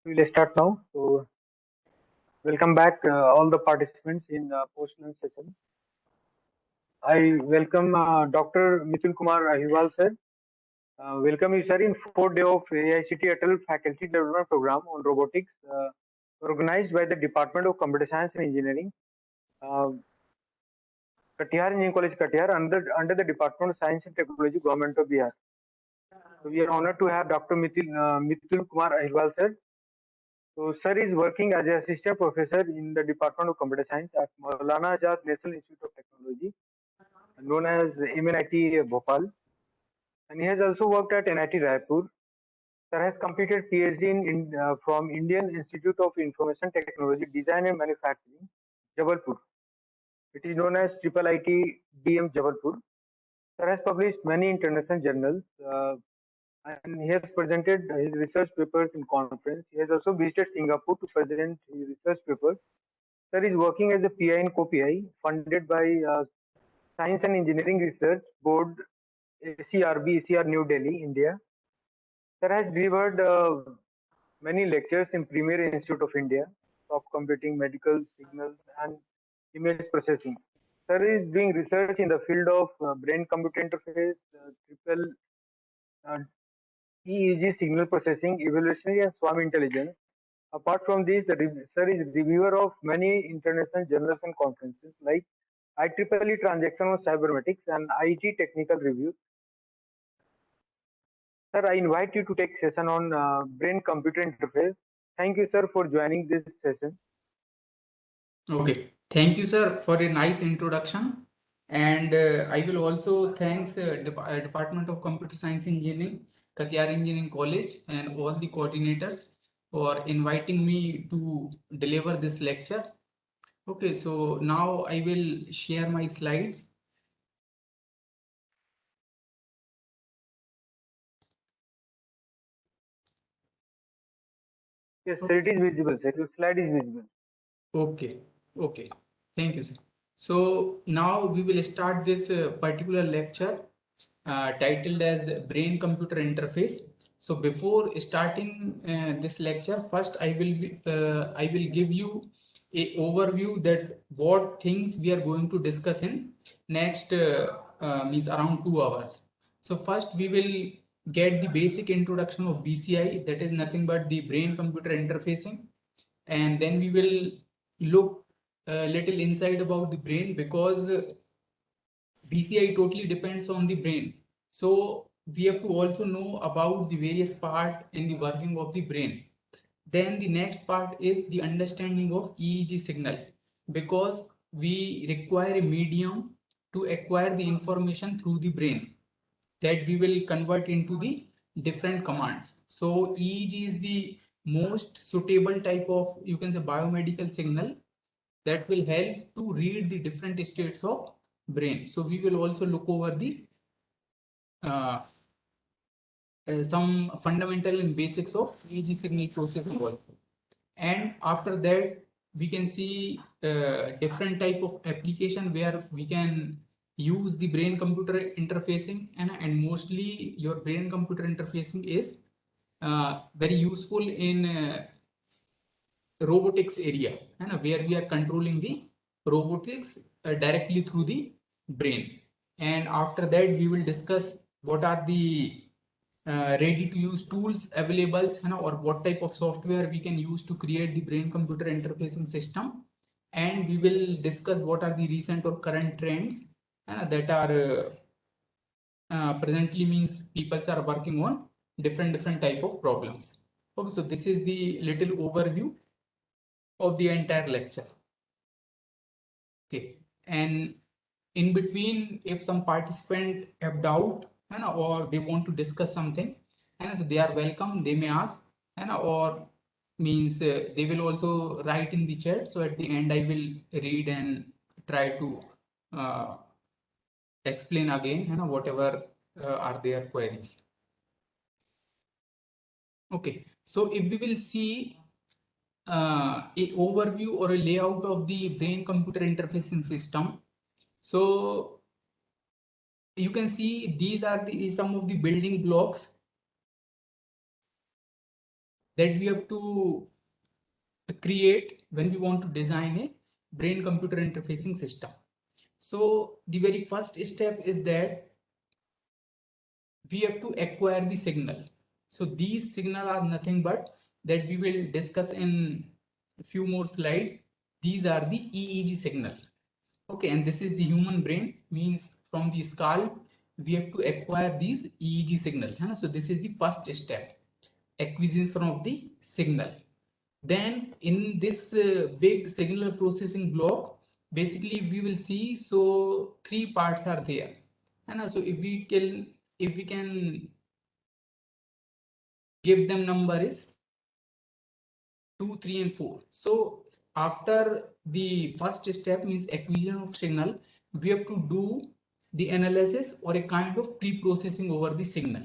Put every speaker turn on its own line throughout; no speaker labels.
We will start now. So, welcome back, all the participants in post-lunch session. I welcome Dr. Mitul Ahirwal sir. Welcome you sir in fourth day of AICTE Atal Faculty Development Program on Robotics, organized by the Department of Computer Science and Engineering, Katihar Engineering College, Katihar, under the Department of Science and Technology, Government of Bihar. So we are honored to have Dr. Mitul Ahirwal sir. So, sir is working as an assistant professor in the Department of Computer Science at Maulana Azad National Institute of Technology, known as MANIT Bhopal, and he has also worked at NIT Raipur. Sir has completed PhD from Indian Institute of Information Technology, Design and Manufacturing, Jabalpur. It is known as IIT DM Jabalpur. Sir has published many international journals. And he has presented his research papers in conference. He has also visited Singapore to present his research papers. Sir is working as a PI and co-PI funded by Science and Engineering Research Board, ACR New Delhi, India. Sir has delivered many lectures in Premier Institute of India, soft computing, medical signals, and image processing. Sir is doing research in the field of brain-computer interface, triple EEG signal processing, evolutionary and swarm intelligence. Apart from this, sir is reviewer of many international journals and conferences like IEEE Transactional Cybernetics and IT Technical Review. Sir, I invite you to take session on brain-computer interface. Thank you, sir, for joining this session.
Okay, thank you, sir, for a nice introduction. And I will also thanks Department of Computer Science Engineering, Katihar Engineering College, and all the coordinators for inviting me to deliver this lecture. Okay, so now I will share my slides.
Yes, sir, it is visible, sir. Your slide is visible.
Okay, okay. Thank you, sir. So now we will start this particular lecture titled as Brain-Computer Interface. So before starting this lecture, first I will give you a overview that what things we are going to discuss in next means around 2 hours. So first we will get the basic introduction of BCI, that is nothing but the brain-computer interfacing, and then we will look a little inside about the brain, because BCI totally depends on the brain. So we have to also know about the various part in the working of the brain. Then the next part is the understanding of EEG signal, because we require a medium to acquire the information through the brain that we will convert into the different commands. So EEG is the most suitable type of, you can say, biomedical signal that will help to read the different states of brain. So we will also look over the some fundamental and basics of EEG signal processing also. And after that, we can see different type of application where we can use the brain computer interfacing, and mostly your brain computer interfacing is very useful in robotics area, where we are controlling the robotics directly through the brain. And after that, we will discuss what are the ready to use tools available, or what type of software we can use to create the brain computer interfacing system. And we will discuss what are the recent or current trends that are presently means people are working on different type of problems. Okay, so this is the little overview of the entire lecture. Okay, and in between, if some participant have doubt or they want to discuss something, so they are welcome, they may ask, or means they will also write in the chat. So at the end I will read and try to explain again whatever are their queries. Okay, so if we will see a overview or a layout of the brain computer interfacing system. So you can see these are some of the building blocks that we have to create when we want to design a brain computer interfacing system. So the very first step is that we have to acquire the signal. So these signal are nothing but that we will discuss in a few more slides. These are the EEG signal. Okay, and this is the human brain, means from the scalp we have to acquire these EEG signal. So this is the first step, acquisition of the signal. Then in this big signal processing block, basically we will see, so three parts are there. And so if we can give them number is 2, 3 and 4. So after the first step, means acquisition of signal, we have to do the analysis or a kind of pre-processing over the signal.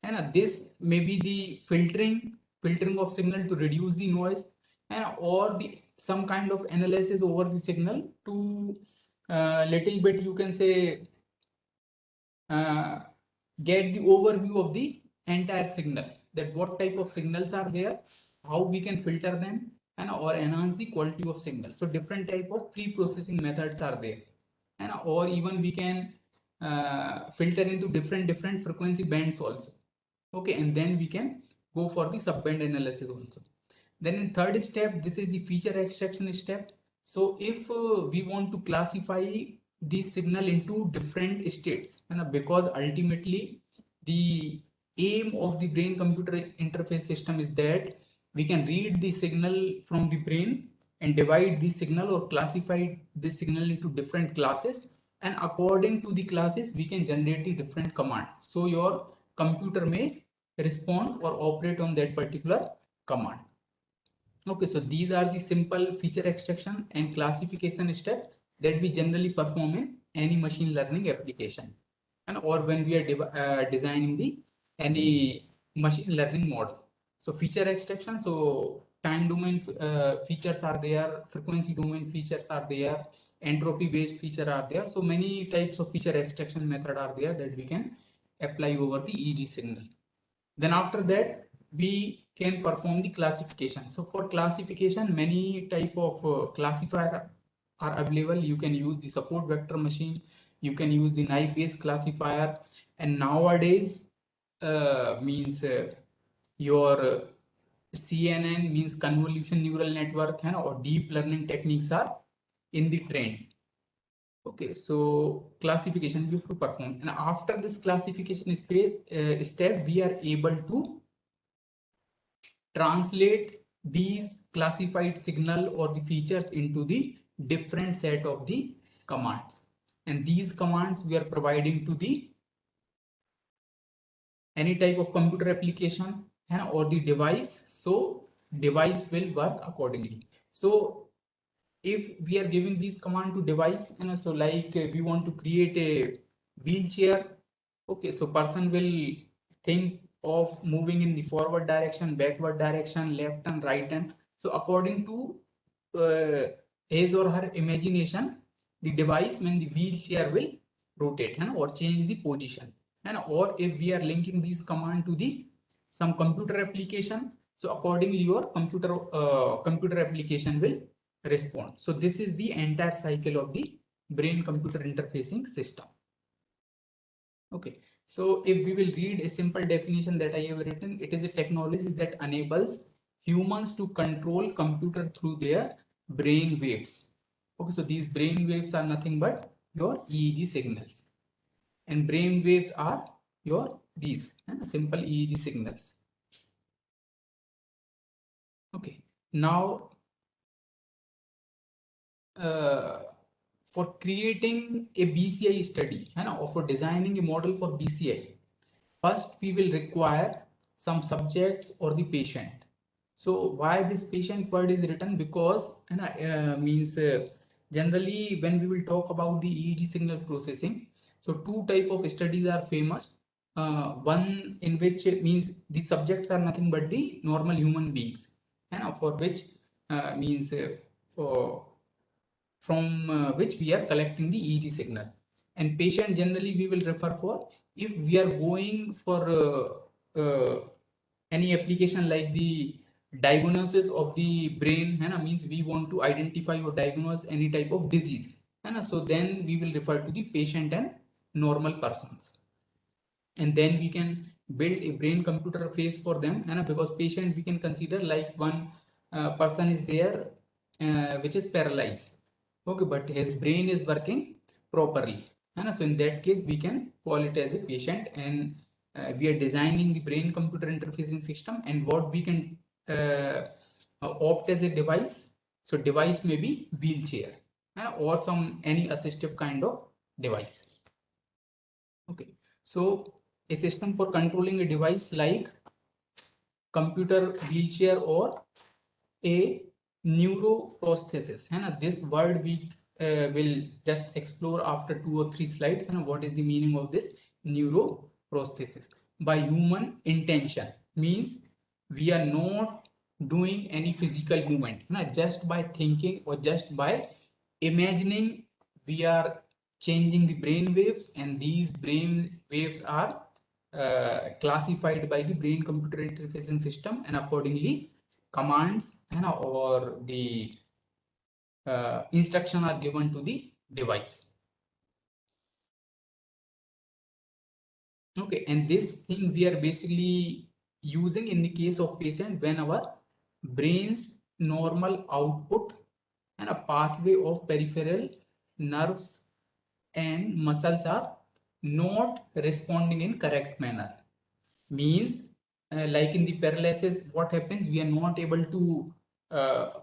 And this may be the filtering of signal to reduce the noise, and or the some kind of analysis over the signal to little bit, you can say, get the overview of the entire signal, that what type of signals are there, how we can filter them, and or enhance the quality of signal. So different type of pre-processing methods are there, and or even we can filter into different frequency bands also. Okay, and then we can go for the subband analysis also. Then in third step, this is the feature extraction step. So if we want to classify the signal into different states, and because ultimately the aim of the brain computer interface system is that we can read the signal from the brain and divide the signal or classify the signal into different classes, and according to the classes we can generate the different command, so your computer may respond or operate on that particular command. Okay, so these are the simple feature extraction and classification steps that we generally perform in any machine learning application, and or when we are designing the any machine learning model. So feature extraction, so time domain features are there, frequency domain features are there, entropy based feature are there. So many types of feature extraction method are there that we can apply over the EEG signal. Then after that, we can perform the classification. So for classification, many type of classifier are available. You can use the support vector machine, you can use the knife based classifier, and nowadays means your CNN, means convolution neural network, or deep learning techniques are in the trend. Okay, so classification we have to perform, and after this classification step, we are able to translate these classified signal or the features into the different set of the commands, and these commands we are providing to the any type of computer application or the device, so device will work accordingly. So if we are giving this command to device, so like we want to create a wheelchair, okay, so person will think of moving in the forward direction, backward direction, left and right hand. So according to his or her imagination, the device, when the wheelchair will rotate or change the position, or if we are linking this command to the some computer application, so accordingly your computer application will respond. So this is the entire cycle of the brain computer interfacing system. Okay, so if we will read a simple definition that I have written, it is a technology that enables humans to control computer through their brain waves. Okay, so these brain waves are nothing but your EEG signals, and brain waves are your these simple EEG signals. Okay, now for creating a BCI study or for designing a model for BCI, first we will require some subjects or the patient. So why this patient word is written? Because means generally when we will talk about the EEG signal processing, so two type of studies are famous. One in which it means the subjects are nothing but the normal human beings, for which means from which we are collecting the EEG signal. And patient generally we will refer for if we are going for any application like the diagnosis of the brain, means we want to identify or diagnose any type of disease, so then we will refer to the patient and normal persons, and then we can build a brain computer interface for them, because patient we can consider like one person is there which is paralyzed, okay, but his brain is working properly, so in that case we can call it as a patient, and we are designing the brain computer interfacing system, and what we can opt as a device. So device may be wheelchair or some any assistive kind of device. Okay, so a system for controlling a device like computer, wheelchair, or a neuroprosthesis. This word we will just explore after 2 or 3 slides. What is the meaning of this neuroprosthesis? By human intention means we are not doing any physical movement. Just by thinking or just by imagining, we are changing the brain waves, and these brain waves are classified by the brain computer interfacing system, and accordingly commands or the instruction are given to the device. Okay, and this thing we are basically using in the case of patient when our brain's normal output and a pathway of peripheral nerves and muscles are not responding in correct manner. Means like in the paralysis, what happens, we are not able to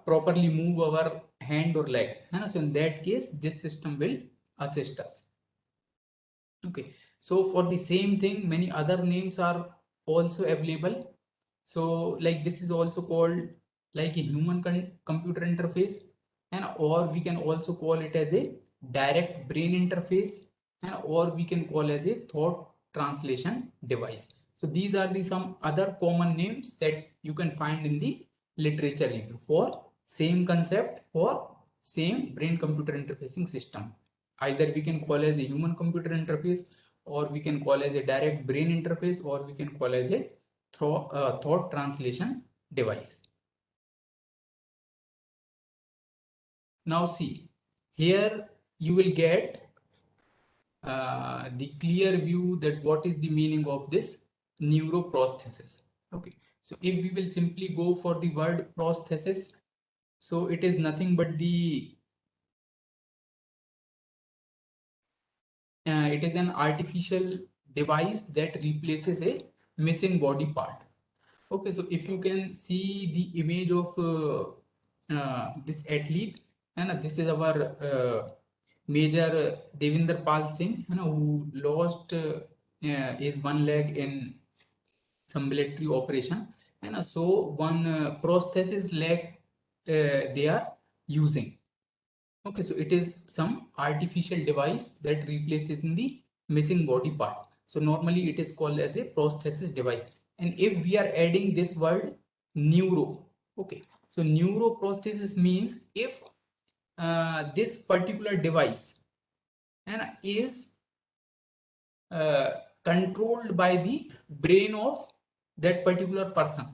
properly move our hand or leg, so in that case this system will assist us. Okay, so for the same thing many other names are also available. So like this is also called like a human computer interface, and or we can also call it as a direct brain interface, and or we can call as a thought translation device. So these are the some other common names that you can find in the literature review for same concept or same brain computer interfacing system. Either we can call as a human computer interface, or we can call as a direct brain interface, or we can call as a thought translation device. Now see, here you will get the clear view that what is the meaning of this neuroprosthesis. Okay, so if we will simply go for the word prosthesis, so it is nothing but the it is an artificial device that replaces a missing body part. Okay, so if you can see the image of this athlete, and this is our Major Devinder Pal Singh, who lost his one leg in some military operation, and so one prosthesis leg they are using. Okay, so it is some artificial device that replaces in the missing body part. So normally it is called as a prosthesis device. And if we are adding this word neuro, okay, so neuroprosthesis means if this particular device and is controlled by the brain of that particular person.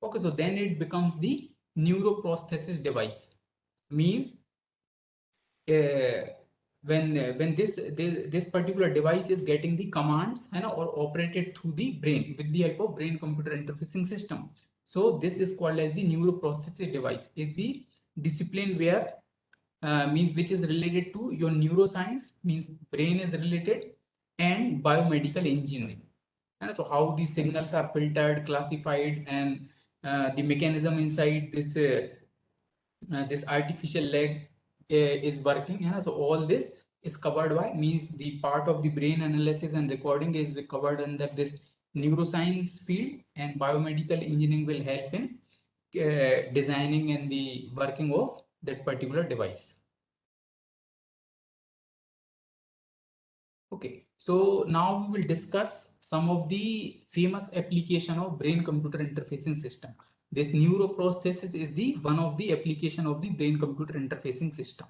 Okay, so then it becomes the neuroprosthesis device. Means when this particular device is getting the commands or operated through the brain with the help of brain computer interfacing system. So this is called as the neuroprosthesis device. Is the discipline where means which is related to your neuroscience, means brain is related, and biomedical engineering. And so how these signals are filtered, classified, and the mechanism inside this this artificial leg is working. So all this is covered by, means the part of the brain analysis and recording is covered under this neuroscience field, and biomedical engineering will help in designing and the working of that particular device. Okay, so now we will discuss some of the famous application of brain computer interfacing system. This neuroprosthesis is the one of the application of the brain computer interfacing system.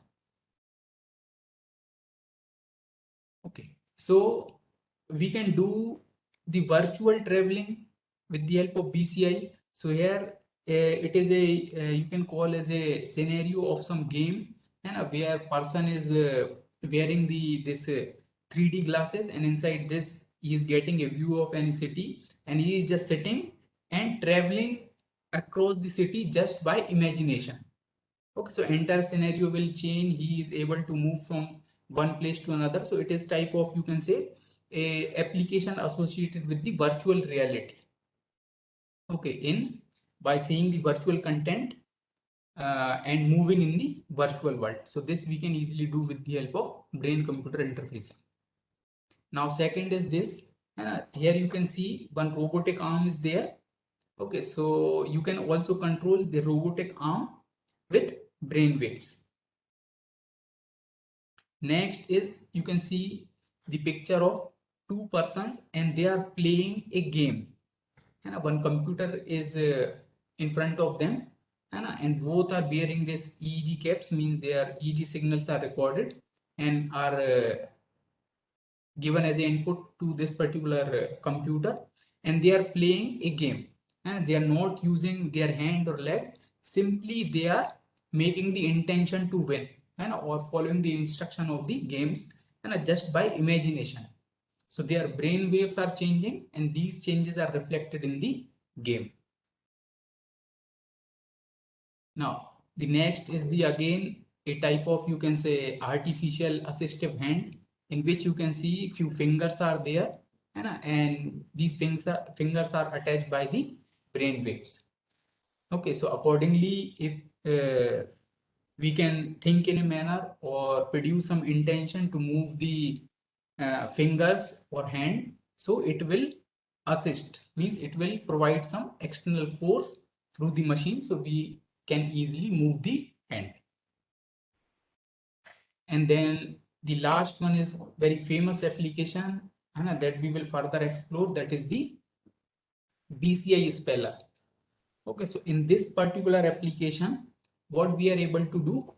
Okay, so we can do the virtual traveling with the help of BCI. So here it is a you can call as a scenario of some game, and where person is wearing this 3D glasses, and inside this he is getting a view of any city, and he is just sitting and traveling across the city just by imagination. Okay, so entire scenario will change. He is able to move from one place to another. So it is type of, you can say, a application associated with the virtual reality. Okay, in by seeing the virtual content and moving in the virtual world. So this we can easily do with the help of brain-computer interfacing. Now second is this. Here you can see one robotic arm is there. Okay, so you can also control the robotic arm with brain waves. Next is you can see the picture of two persons and they are playing a game. And one computer is in front of them, and both are bearing this EEG caps, means their EEG signals are recorded and are given as an input to this particular computer, and they are playing a game, and they are not using their hand or leg, simply they are making the intention to win, and or following the instruction of the games, and just by imagination. So their brain waves are changing and these changes are reflected in the game. Now the next is the again a type of, you can say, artificial assistive hand, in which you can see few fingers are there, and these fingers are attached by the brain waves. Okay, so accordingly, if we can think in a manner or produce some intention to move the fingers or hand, so it will assist, means it will provide some external force through the machine, so we can easily move the hand. And then the last one is very famous application that we will further explore, that is the BCI speller. Okay, so in this particular application, what we are able to do,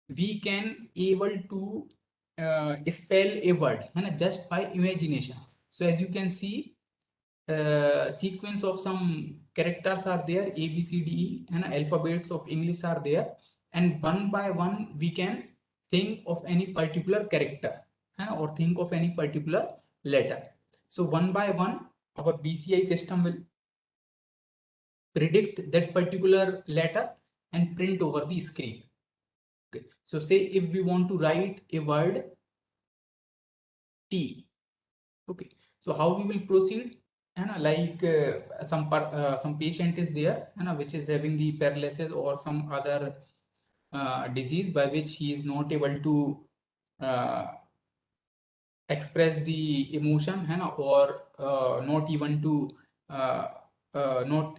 we can able to spell a word just by imagination. So as you can see, sequence of some characters are there, A, B, C, D, E, and alphabets of English are there, and one by one we can think of any particular character or think of any particular letter. So one by one, our BCI system will predict that particular letter and print over the screen. Okay. So say if we want to write a word T. Okay. So how we will proceed? And like some patient is there, which is having the paralysis or some other disease by which he is not able to express the emotion, or not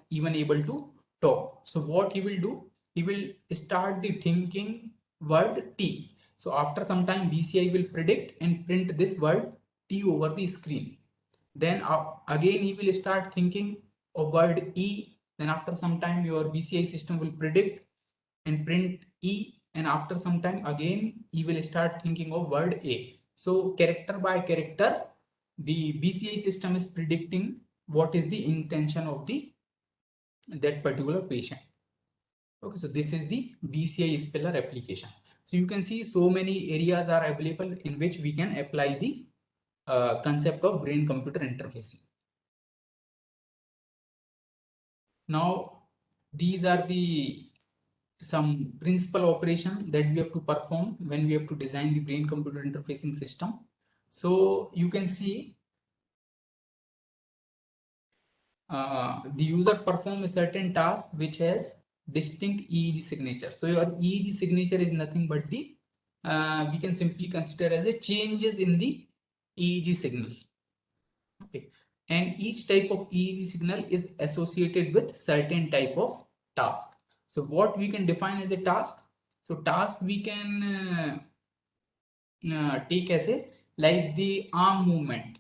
even able to talk. So what he will do, he will start the thinking word T. So after some time BCI will predict and print this word T over the screen. Then again he will start thinking of word E. Then after some time your BCI system will predict and print E, and after some time again he will start thinking of word A. So character by character, the BCI system is predicting what is the intention of that particular patient. Okay, so this is the BCI speller application. So you can see so many areas are available in which we can apply the concept of brain-computer interfacing. Now, these are the some principal operation that we have to perform when we have to design the brain-computer interfacing system. So you can see the user perform a certain task which has distinct EEG signature. So your EEG signature is nothing but the we can simply consider as a changes in the EEG signal. Okay, and each type of EEG signal is associated with certain type of task. So what we can define as a task? So task we can take as a like the arm movement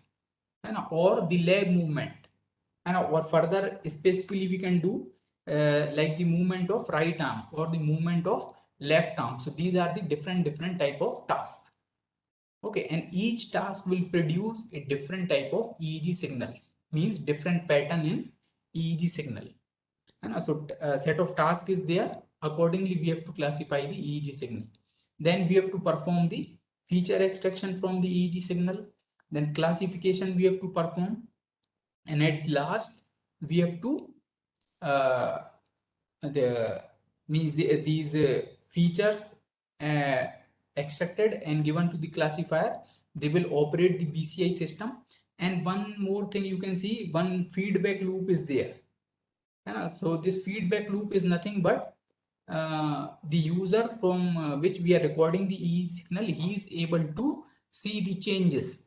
or the leg movement, and or further specifically we can do like the movement of right arm or the movement of left arm. So these are the different type of tasks. Okay, and each task will produce a different type of EEG signals, means different pattern in EEG signal. And so a set of tasks is there. Accordingly, we have to classify the EEG signal. Then we have to perform the feature extraction from the EEG signal. Then classification we have to perform. And at last, we have to uh, these features uh, extracted and given to the classifier. They will operate the BCI system. And one more thing you can see, one feedback loop is there. So this feedback loop is nothing but the user from which we are recording the EEG signal, he is able to see the changes.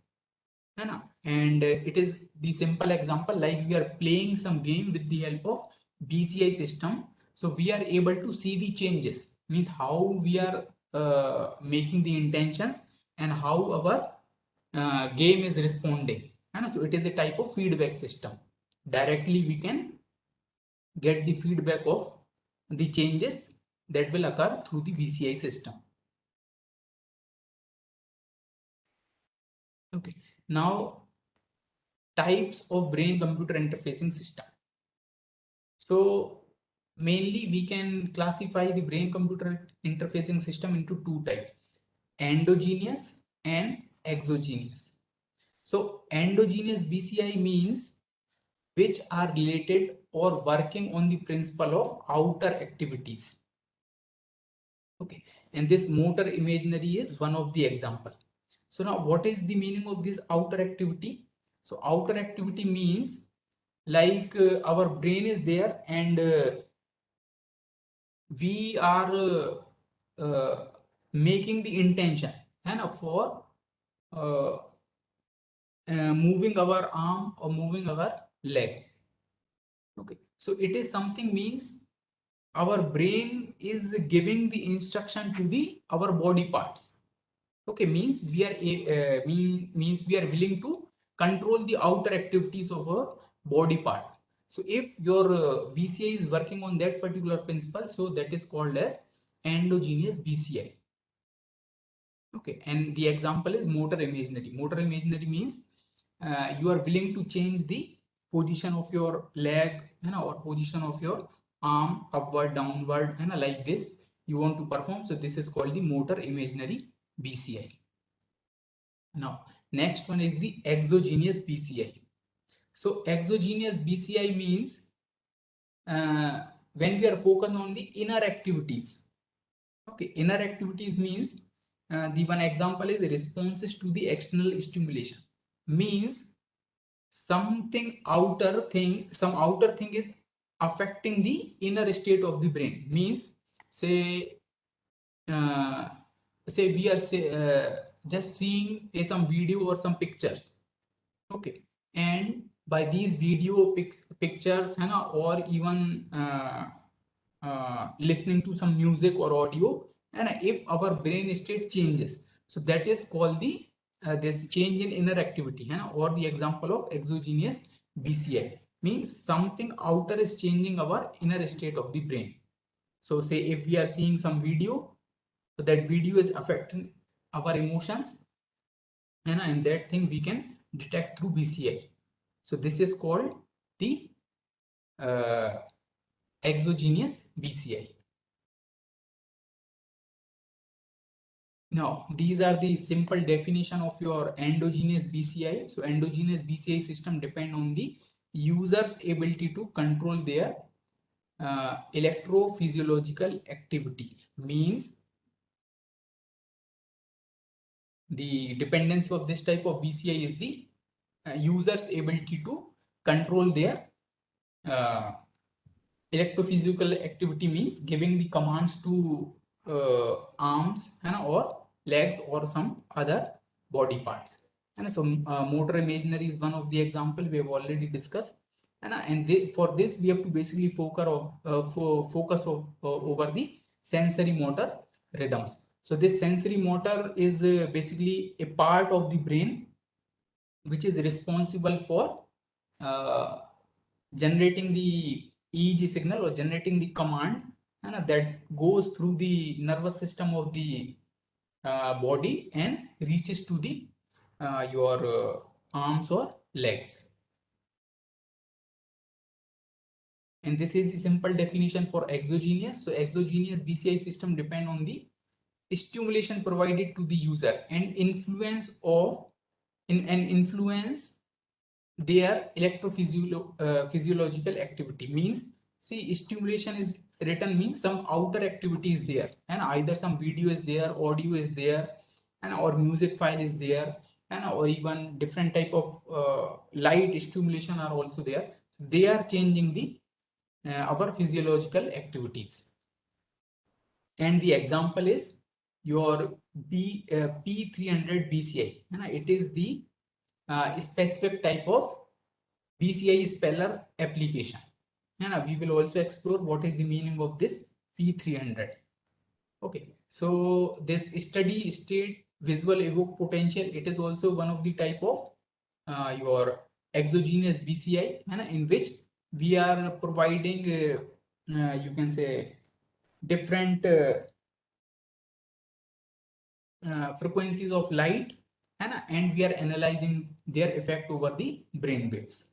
And it is the simple example, like we are playing some game with the help of BCI system. So we are able to see the changes, means how we are making the intentions and how our game is responding. And so it is a type of feedback system. Directly we can get the feedback of the changes that will occur through the BCI system. Okay, now types of brain computer interfacing system. So mainly we can classify the brain computer interfacing system into two types, endogenous and exogenous. So endogenous BCI means which are related or working on the principle of outer activities. Okay, and this motor imaginary is one of the example. So now what is the meaning of this outer activity? So outer activity means like our brain is there and we are making the intention and for uh, moving our arm or moving our leg. Okay, so it is something means our brain is giving the instruction to the our body parts. Okay, means we are means we are willing to control the outer activities of our body part. So if your BCI is working on that particular principle, so that is called as endogenous BCI. Okay, and the example is motor imaginary. Motor imaginary means you are willing to change the position of your leg, or position of your arm, upward, downward, like this you want to perform. So this is called the motor imaginary BCI. Now, next one is the exogenous BCI. So exogenous BCI means when we are focused on the inner activities. Okay, inner activities means the one example is responses to the external stimulation. Means something outer thing, some outer thing is affecting the inner state of the brain. Means say uh, say we are just seeing some video or some pictures. Okay, and by these video pictures or even listening to some music or audio, and if our brain state changes, so that is called the this change in inner activity, or the example of exogenous BCI means something outer is changing our inner state of the brain. So say if we are seeing some video, so that video is affecting our emotions, and that thing we can detect through BCI. So this is called the uh, exogenous BCI. Now, these are the simple definition of your endogenous BCI. So endogenous BCI system depend on the user's ability to control their electrophysiological activity. Means the dependency of this type of BCI is the user's ability to control their electrophysical activity, means giving the commands to arms or legs or some other body parts. And so motor imaginary is one of the example we have already discussed. For this we have to basically focus over the sensory motor rhythms. So this sensory motor is basically a part of the brain which is responsible for uh, generating the EEG signal or generating the command, that goes through the nervous system of the body and reaches to the your arms or legs. And this is the simple definition for exogenous. So exogenous BCI system depend on the stimulation provided to the user and influence their electrophysiological activity. Means, see, stimulation is written means some outer activity is there, and either some video is there, audio is there, and or music file is there, and or even different type of light stimulation are also there. They are changing the our physiological activities. And the example is your P300 BCI. It is the specific type of BCI speller application. And we will also explore what is the meaning of this P300. Okay, so this steady state visual evoked potential, it is also one of the type of your exogenous BCI, in which we are providing you can say different frequencies of light, and we are analyzing their effect over the brain waves.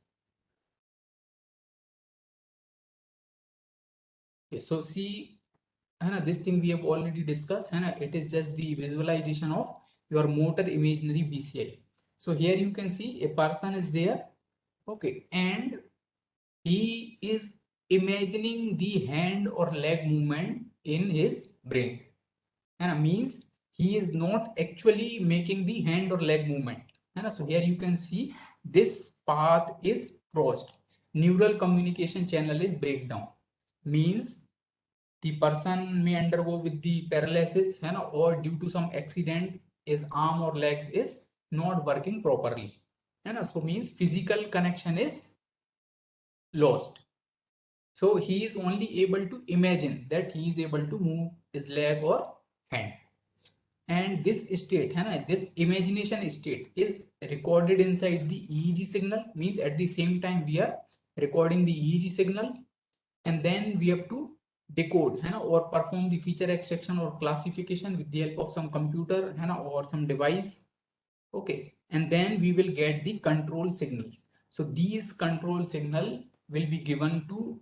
Okay, so see, this thing we have already discussed, it is just the visualization of your motor imaginary BCI. So here you can see a person is there, okay, and he is imagining the hand or leg movement in his brain, and means he is not actually making the hand or leg movement. So here you can see this path is crossed, neural communication channel is breakdown, means the person may undergo with the paralysis, or due to some accident his arm or legs is not working properly, so means physical connection is lost. So he is only able to imagine that he is able to move his leg or hand. And this state, this imagination state is recorded inside the EEG signal, means at the same time we are recording the EEG signal, and then we have to decode or perform the feature extraction or classification with the help of some computer or some device. Okay, and then we will get the control signals. So these control signal will be given to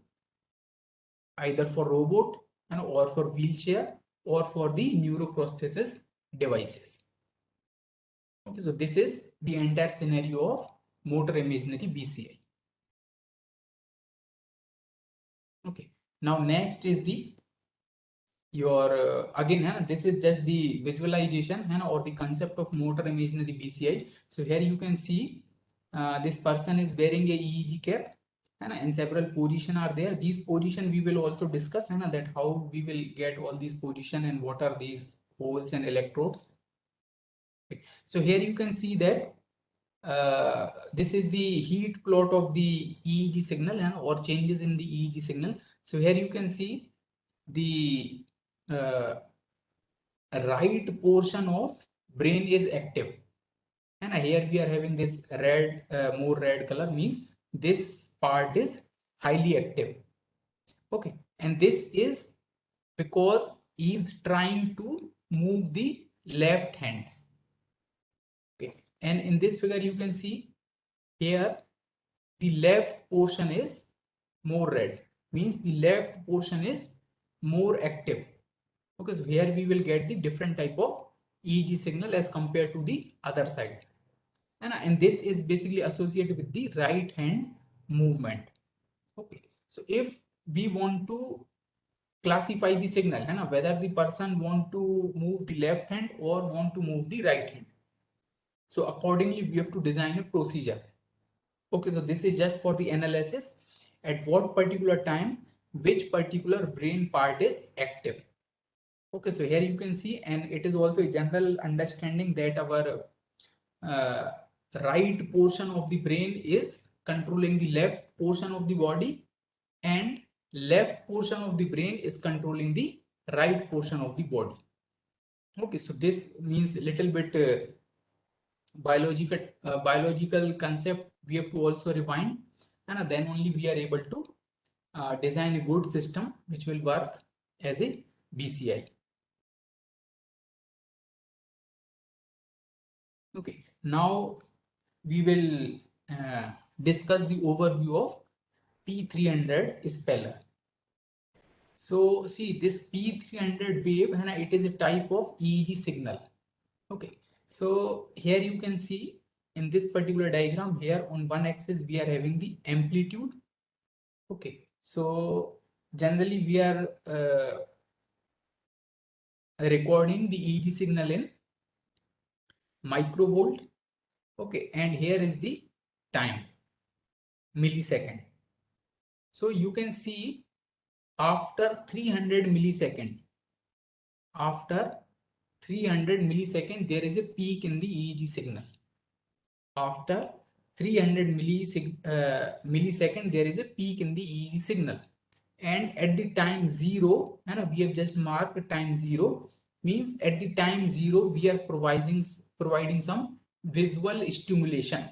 either for robot or for wheelchair or for the neuroprosthesis devices. Okay, so this is the entire scenario of motor imaginary BCI. Okay, now next is the your again this is just the visualization or the concept of motor imaginary BCI. So here you can see this person is wearing a EEG cap, and several positions are there. These positions we will also discuss, that how we will get all these positions and what are these holes and electrodes. Okay. So here you can see that this is the heat plot of the EEG signal or changes in the EEG signal. So here you can see the right portion of brain is active, and here we are having this red, more red color, means this part is highly active. Okay, and this is because he is trying to move the left hand. Okay, and in this figure you can see here the left portion is more red, means the left portion is more active. Okay, so here we will get the different type of EEG signal as compared to the other side, and this is basically associated with the right hand movement. Okay, so if we want to classify the signal, whether the person want to move the left hand or want to move the right hand, so accordingly we have to design a procedure. Okay, so this is just for the analysis at what particular time which particular brain part is active. Okay, so here you can see, and it is also a general understanding that our uh, right portion of the brain is controlling the left portion of the body, and left portion of the brain is controlling the right portion of the body. Okay, so this means a little bit biological concept we have to also rewind, and then only we are able to design a good system which will work as a BCI. Okay, now we will discuss the overview of P300 speller. So see this P300 wave, it is a type of EEG signal. Okay, so here you can see in this particular diagram, here on one axis we are having the amplitude. Okay, so generally we are recording the EEG signal in microvolt. Okay, and here is the time, millisecond. So you can see after 300 millisecond, after 300 millisecond, there is a peak in the EEG signal. After 300 millisecond, there is a peak in the EEG signal. And at the time 0, and we have just marked time 0, means at the time 0, we are providing some visual stimulation.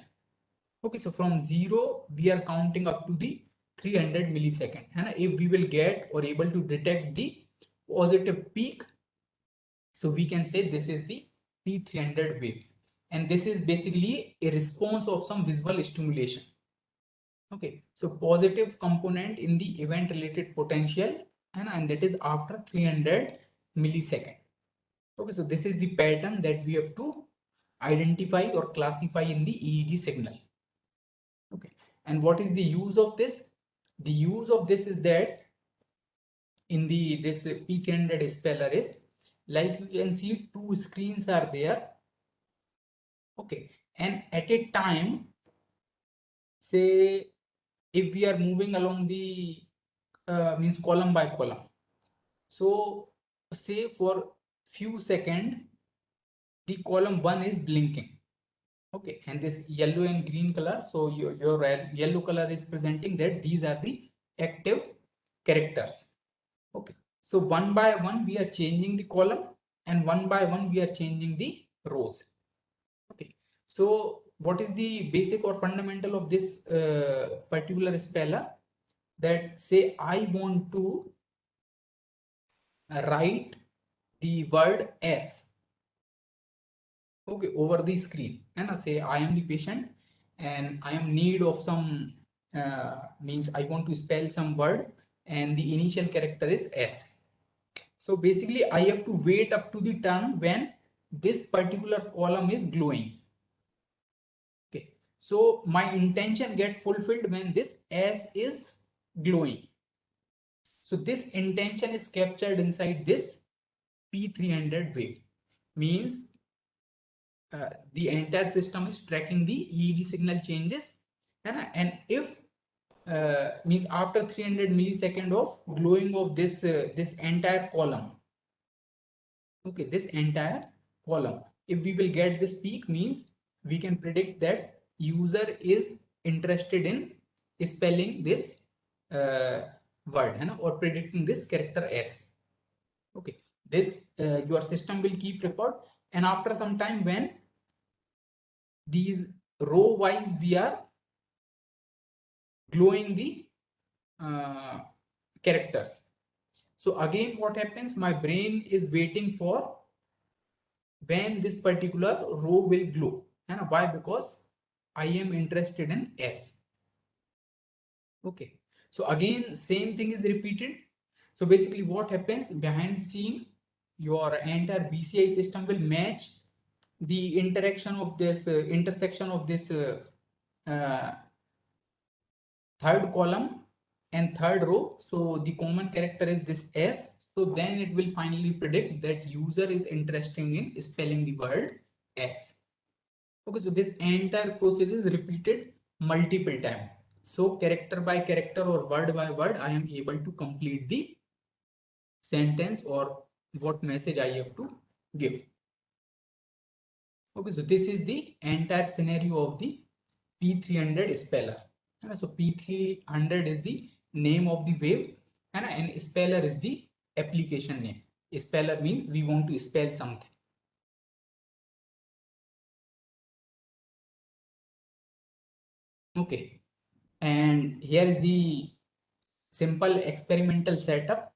Okay, so from 0, we are counting up to the 300 millisecond. And if we will get or able to detect the positive peak, so we can say this is the P300 wave. And this is basically a response of some visual stimulation. Okay, so positive component in the event related potential, and that is after 300 millisecond. Okay, so this is the pattern that we have to identify or classify in the EEG signal. Okay, and what is the use of this? The use of this is that in this P300 speller is, like you can see, two screens are there. Okay, and at a time, say if we are moving along the means column by column, so say for few seconds the column 1 is blinking. Okay, and this yellow and green color, so your yellow color is presenting that these are the active characters. Okay, so one by one we are changing the column, and one by one we are changing the rows. Okay, so what is the basic or fundamental of this particular speller? That say I want to write the word S, okay, over the screen, and I say I am the patient and I am need of some means I want to spell some word, and the initial character is S. So basically I have to wait up to the turn when this particular column is glowing. Okay, so my intention get fulfilled when this S is glowing. So this intention is captured inside this P300 wave. Means the entire system is tracking the EEG signal changes, and if means after 300 millisecond of glowing of this this entire column, okay, this entire column, if we will get this peak, means we can predict that user is interested in spelling this word, or predicting this character S. Okay, this your system will keep record, and after some time when these row wise we are glowing the characters. So again what happens, my brain is waiting for when this particular row will glow, and why? Because I am interested in S. Okay, so again same thing is repeated. So basically what happens behind the scene, your entire BCI system will match the interaction of this intersection of this uh, third column and third row. So the common character is this S. So then it will finally predict that user is interested in spelling the word S. Okay, so this entire process is repeated multiple times. So character by character or word by word, I am able to complete the sentence or what message I have to give. Okay, so this is the entire scenario of the P300 speller. So P300 is the name of the wave, and speller is the application name. Speller means we want to spell something. Okay, and here is the simple experimental setup.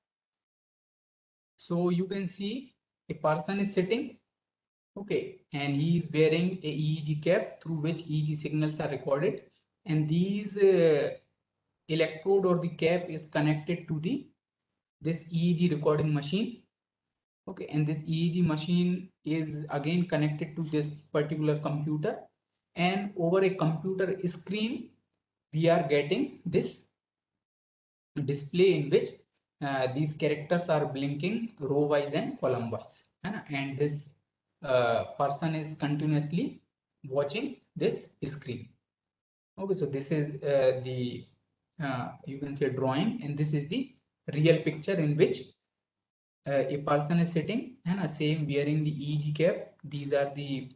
So you can see a person is sitting Okay, and he is wearing a EEG cap through which EEG signals are recorded, and these electrode or the cap is connected to the this EEG recording machine. Okay, and this EEG machine is again connected to this particular computer, and over a computer screen we are getting this display in which these characters are blinking row wise and column wise, and this person is continuously watching this screen. Okay, so this is the you can say drawing, and this is the real picture in which a person is sitting and same wearing the EEG cap. These are the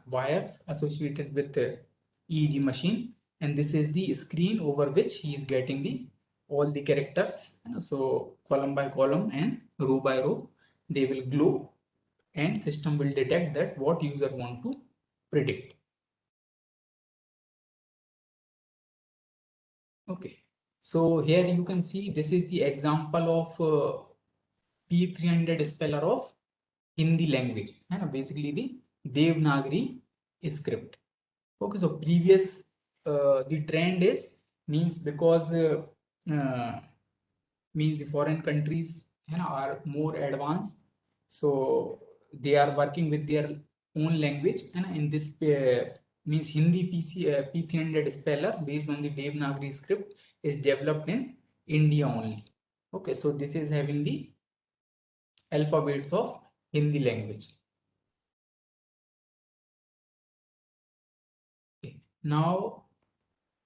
wires associated with the EEG machine, and this is the screen over which he is getting the all the characters. So column by column and row by row, they will glow, and system will detect that what user want to predict. Okay, so here you can see this is the example of P300 speller of Hindi language, and basically the Devanagari script. Okay, so previous the trend is means because means the foreign countries are more advanced, so they are working with their own language, and in this means Hindi P300 speller based on the Devanagari script is developed in India only. Okay, so this is having the alphabets of Hindi language. Okay. Now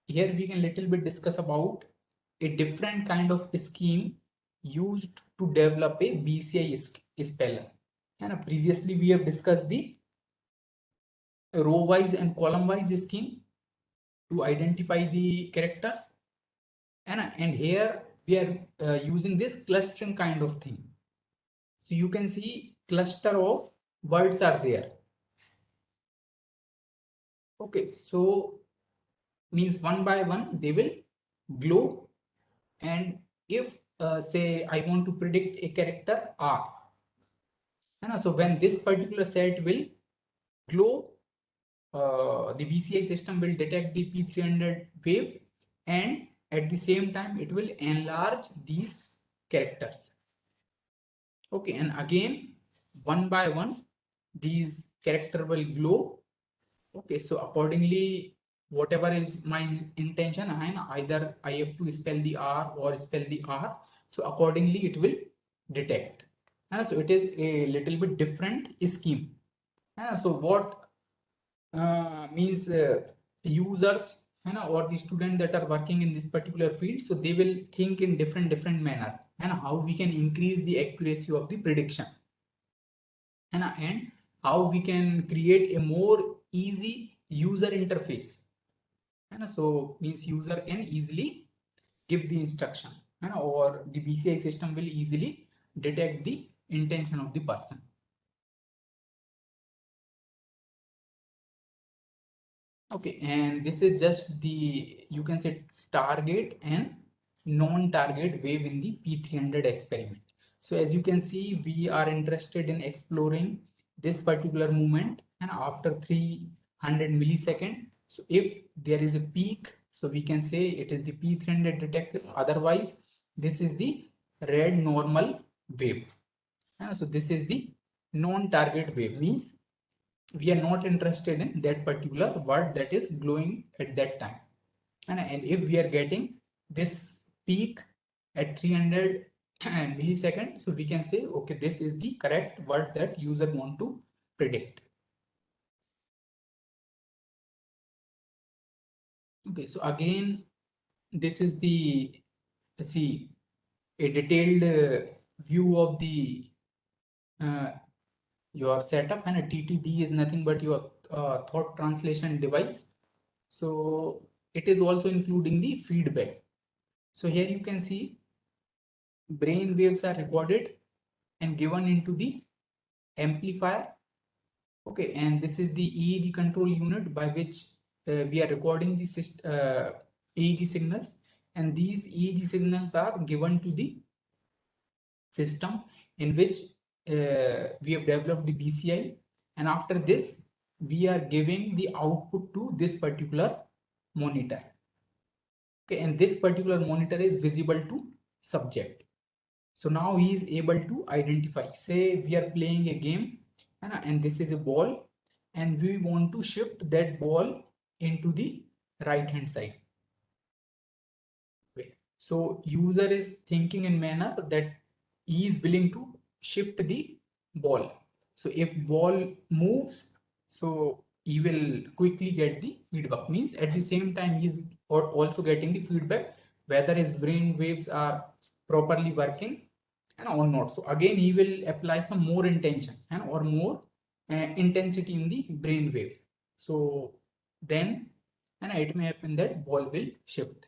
here we can little bit discuss about a different kind of scheme used to develop a BCI speller. And previously we have discussed the row wise and column wise scheme to identify the characters, and here we are using this clustering kind of thing. So you can see cluster of words are there. Okay, so means one by one they will glow, and if say I want to predict a character R, and so when this particular set will glow, the BCI system will detect the P300 wave, and at the same time it will enlarge these characters. Okay, and again one by one these character will glow. Okay, so accordingly whatever is my intention, and either I have to spell the R or spell the R, so accordingly it will detect. And so it is a little bit different scheme. And so what means users or the student that are working in this particular field, so they will think in different manner, and how we can increase the accuracy of the prediction, and how we can create a more easy user interface, and so means user can easily give the instruction, or the BCI system will easily detect the intention of the person. Okay, and this is just the, you can say, target and non-target wave in the P300 experiment. So as you can see, we are interested in exploring this particular movement, and after 300 millisecond. So if there is a peak, so we can say it is the P300 detected. Otherwise, this is the red normal wave. So this is the non-target wave, means we are not interested in that particular word that is glowing at that time, and if we are getting this peak at 300 millisecond, so we can say okay, this is the correct word that user want to predict. Okay, so again this is the, see, a detailed view of the uh, your setup, and a TTD is nothing but your thought translation device. So it is also including the feedback. So here you can see brain waves are recorded and given into the amplifier. Okay, and this is the EEG control unit by which we are recording the EEG signals, and these EEG signals are given to the system in which we have developed the BCI, and after this we are giving the output to this particular monitor. Okay, and this particular monitor is visible to subject. So now he is able to identify, say we are playing a game and this is a ball and we want to shift that ball into the right hand side. Okay. So user is thinking in manner that he is willing to shift the ball. So if ball moves, so he will quickly get the feedback. Means at the same time he is also getting the feedback whether his brain waves are properly working and or not. So again he will apply some more intention and or more intensity in the brain wave. So then and it may happen that ball will shift.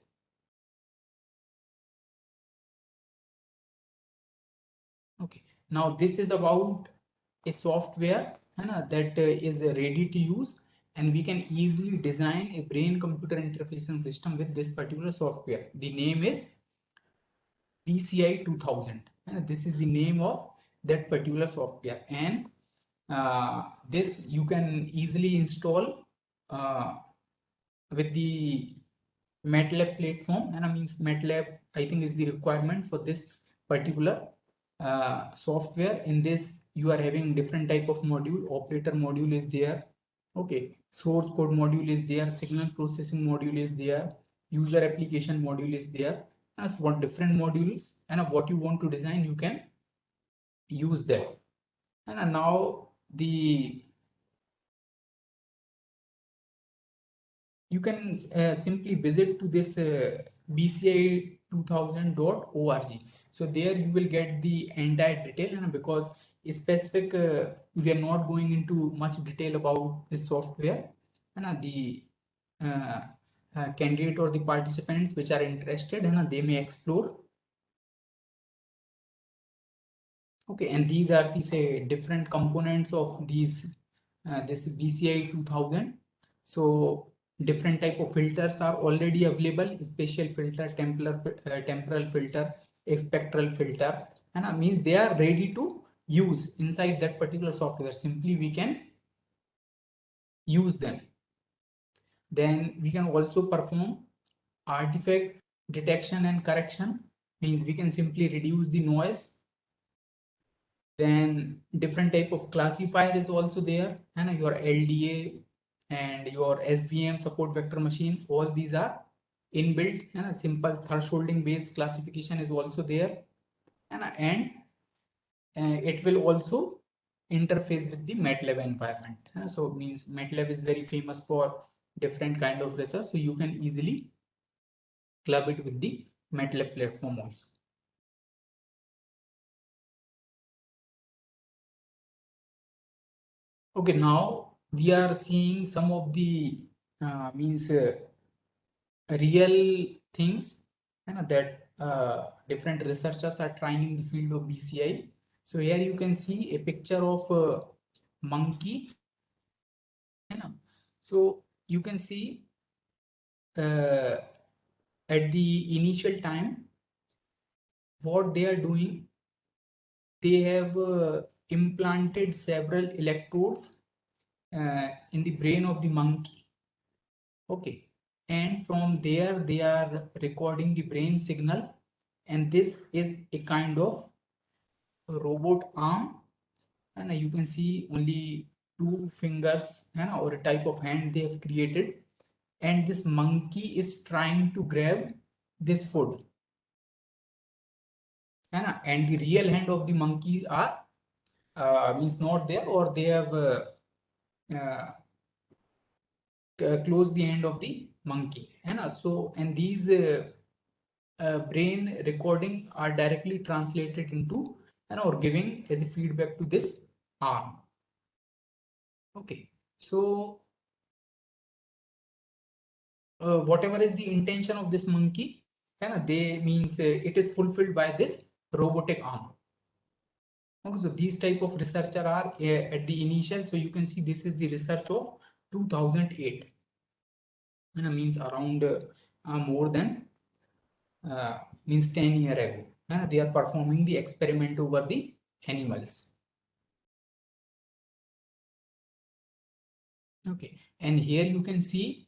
Okay, now this is about a software that is ready to use, and we can easily design a brain computer interfacing system with this particular software. The name is BCI 2000, and this is the name of that particular software, and this you can easily install with the MATLAB platform, and I means MATLAB I think is the requirement for this particular software. In this you are having different type of module. Operator module is there, okay, source code module is there, signal processing module is there, user application module is there. As what different modules and what you want to design, you can use that. And now the you can simply visit to this bci2000.org. So there you will get the entire detail, and because specific we are not going into much detail about this software, and the candidate or the participants which are interested, and they may explore. Okay, and these are the say different components of these this BCI 2000. So different type of filters are already available: spatial filter, temporal filter, spectral filter, and means they are ready to use inside that particular software. Simply we can use them. Then we can also perform artifact detection and correction. Means we can simply reduce the noise. Then different type of classifier is also there, and your LDA and your SVM support vector machine, all these are inbuilt, and a simple thresholding based classification is also there, and it will also interface with the MATLAB environment. So means MATLAB is very famous for different kind of research, so you can easily club it with the MATLAB platform also. Okay, now we are seeing some of the real things that different researchers are trying in the field of BCI. So here you can see a picture of a monkey. So you can see at the initial time what they are doing. They have implanted several electrodes in the brain of the monkey. Okay, and from there they are recording the brain signal, and this is a kind of robot arm, and you can see only two fingers or a type of hand they have created, and this monkey is trying to grab this food, and the real hand of the monkey are means not there, or they have uh, closed the end of the monkey, and these brain recording are directly translated into or giving as a feedback to this arm. Okay, so whatever is the intention of this monkey, they means it is fulfilled by this robotic arm. Okay, so these type of researcher are at the initial. So you can see this is the research of 2008, means around more than means 10 years ago. They are performing the experiment over the animals. Okay, and here you can see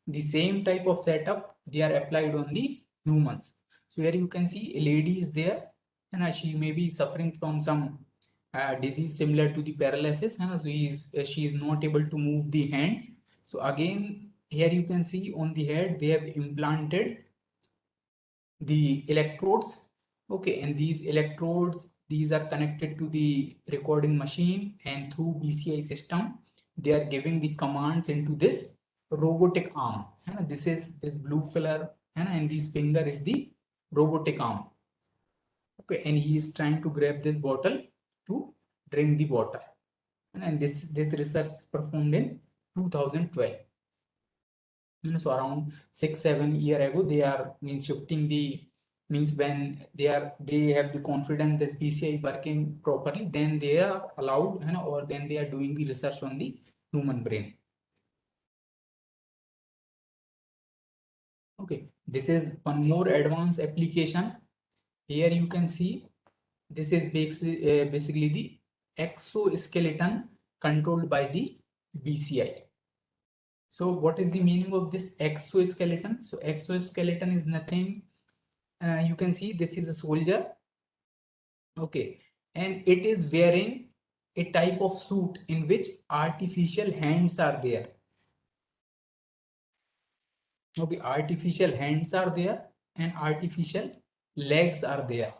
the same type of setup they are applied on the humans. So here you can see a lady is there, and she may be suffering from some disease similar to the paralysis, and so she is not able to move the hands. So again, here you can see on the head they have implanted the electrodes. Okay, and these electrodes, these are connected to the recording machine, and through BCI system they are giving the commands into this robotic arm, and this is this blue color, and this finger is the robotic arm. Okay, and he is trying to grab this bottle to drink the water, and this research is performed in 2012. So around 6-7 years ago they are shifting the when they have the confidence that PCI working properly, then they are allowed, or then they are doing the research on the human brain. Okay, this is one more advanced application. Here you can see this is basically the exoskeleton controlled by the BCI. So what is the meaning of this exoskeleton? So exoskeleton is nothing. You can see this is a soldier. Okay, and it is wearing a type of suit in which artificial hands are there. Okay, artificial hands are there and artificial legs are there.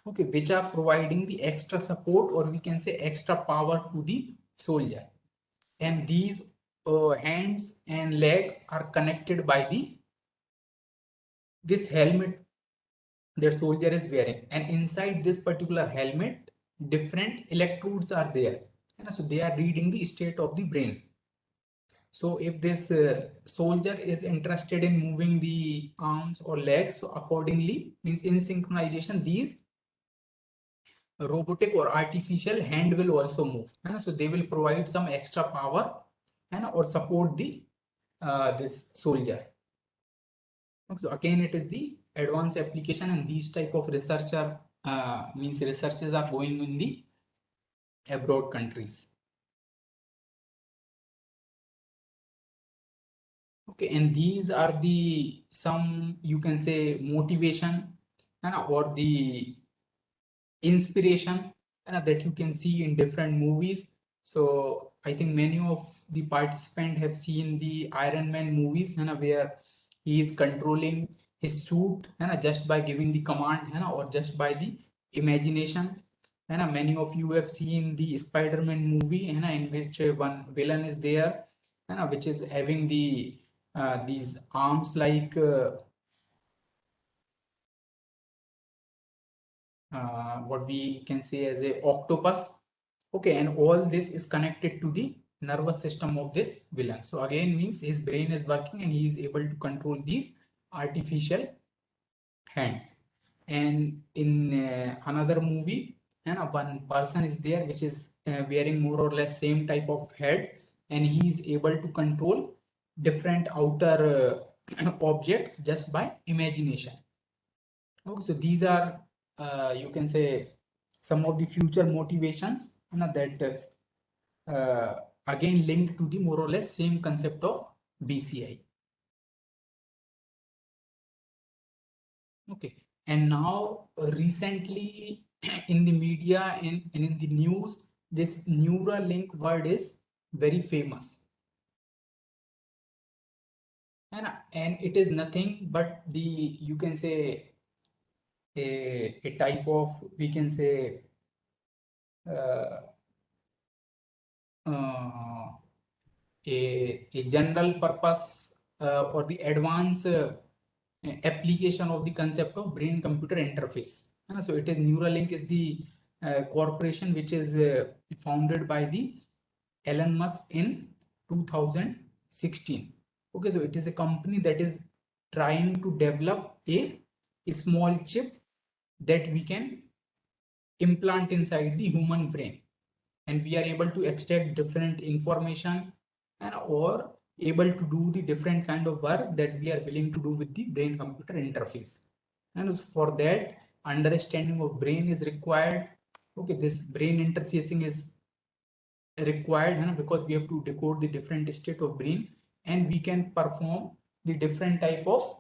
Okay, which are providing the extra support, or we can say extra power to the soldier. And these hands and legs are connected by this helmet that soldier is wearing, and inside this particular helmet different electrodes are there, and so they are reading the state of the brain. So if this soldier is interested in moving the arms or legs, so accordingly in synchronization these robotic or artificial hand will also move, and so they will provide some extra power and or support the this soldier. So again, it is the advanced application, and these type of researcher researches are going in the abroad countries. Okay, and these are the some, you can say, motivation or the inspiration that you can see in different movies. So I think many of the participants have seen the Iron Man movies, where he is controlling his suit just by giving the command or just by the imagination. And many of you have seen the Spider-Man movie in which one villain is there, which is having these arms like what we can say as a octopus. Okay, and all this is connected to the nervous system of this villain. So again means his brain is working and he is able to control these artificial hands. And in another movie, and one person is there which is wearing more or less same type of head, and he is able to control different outer objects just by imagination. Okay, so these are you can say some of the future motivations that again linked to the more or less same concept of BCI. Okay, and now recently in the media and in the news, this Neuralink word is very famous, and it is nothing but the, you can say, a type of, we can say, uh, uh, a general purpose or the advanced application of the concept of brain computer interface. So it is Neuralink is the corporation which is founded by the Elon Musk in 2016. Okay, so it is a company that is trying to develop a small chip that we can implant inside the human brain, and we are able to extract different information and or able to do the different kind of work that we are willing to do with the brain computer interface. And for that, understanding of brain is required. Okay, this brain interfacing is required, because we have to decode the different state of brain, and we can perform the different type of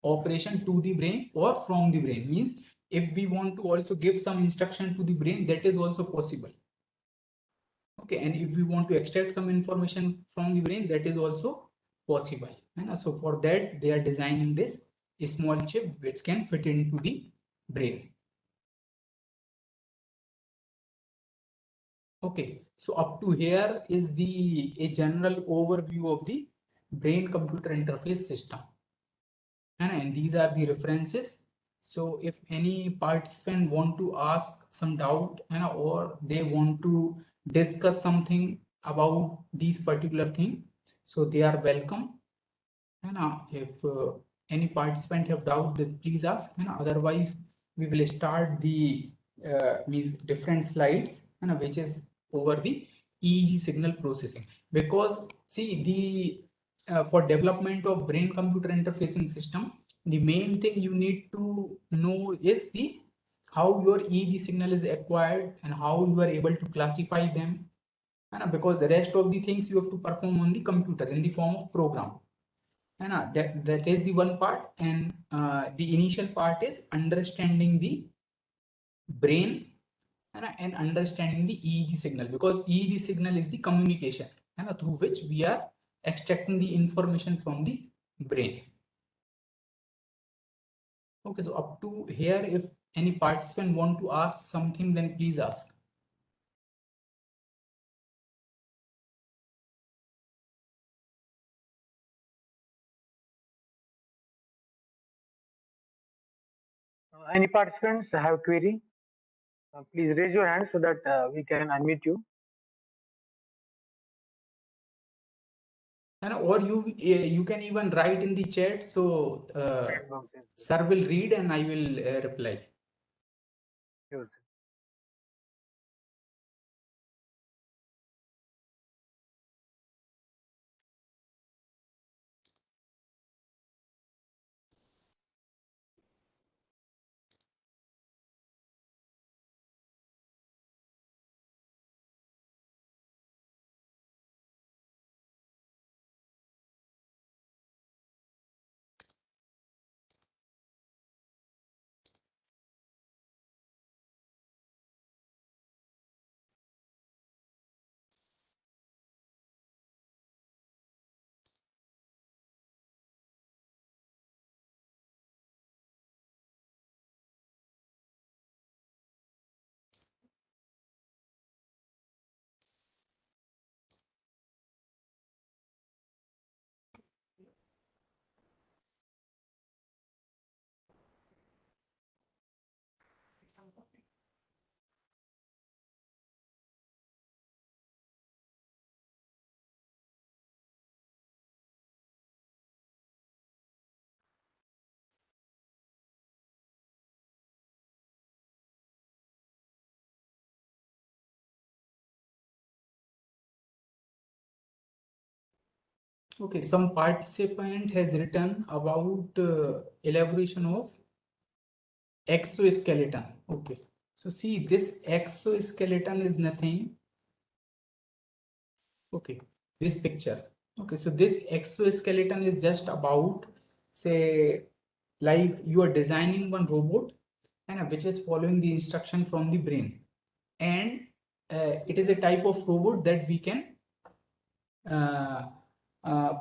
operation to the brain or from the brain. Means if we want to also give some instruction to the brain, that is also possible. Okay, and if we want to extract some information from the brain, that is also possible. And so for that, they are designing this small chip which can fit into the brain. Okay, so up to here is a general overview of the brain computer interface system. And these are the references. So if any participant want to ask some doubt, or they want to discuss something about these particular thing, so they are welcome. And if any participant have doubt, then please ask. And otherwise, we will start the means different slides, which is over the EEG signal processing. Because see, the for development of brain computer interfacing system, the main thing you need to know is the how your EEG signal is acquired and how you are able to classify them. And because the rest of the things you have to perform on the computer in the form of program. And that is the one part. And the initial part is understanding the brain and understanding the EEG signal, because EEG signal is the communication through which we are extracting the information from the brain. Okay, so up to here, if any participant want to ask something, then please ask.
Any participants have query? Please raise your hand so that we can unmute you.
And or you can even write in the chat, so sir will read and I will reply.
Sure.
Okay, some participant has written about elaboration of exoskeleton. Okay, so see, this exoskeleton is nothing. Okay, this picture. Okay, so this exoskeleton is just about, say, like you are designing one robot and which is following the instruction from the brain, and it is a type of robot that we can uh,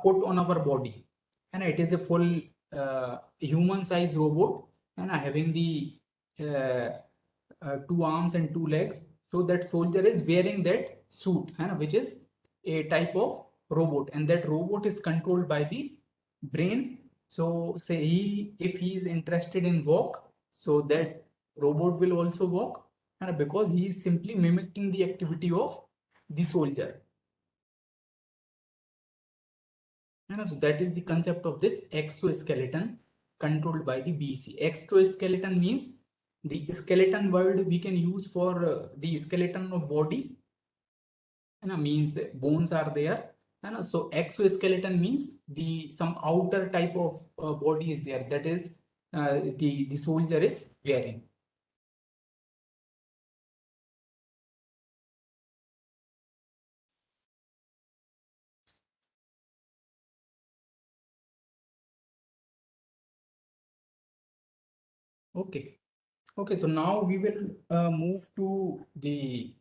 put on our body, and it is a full human size robot and having the two arms and two legs. So that soldier is wearing that suit, which is a type of robot, and that robot is controlled by the brain. So say if he is interested in walk, so that robot will also walk, and because he is simply mimicking the activity of the soldier. So that is the concept of this exoskeleton controlled by the BC. Exoskeleton means the skeleton word we can use for the skeleton of body, means bones are there. So exoskeleton means the some outer type of body is there, that is the soldier is wearing. Okay. Okay, so now we will move to the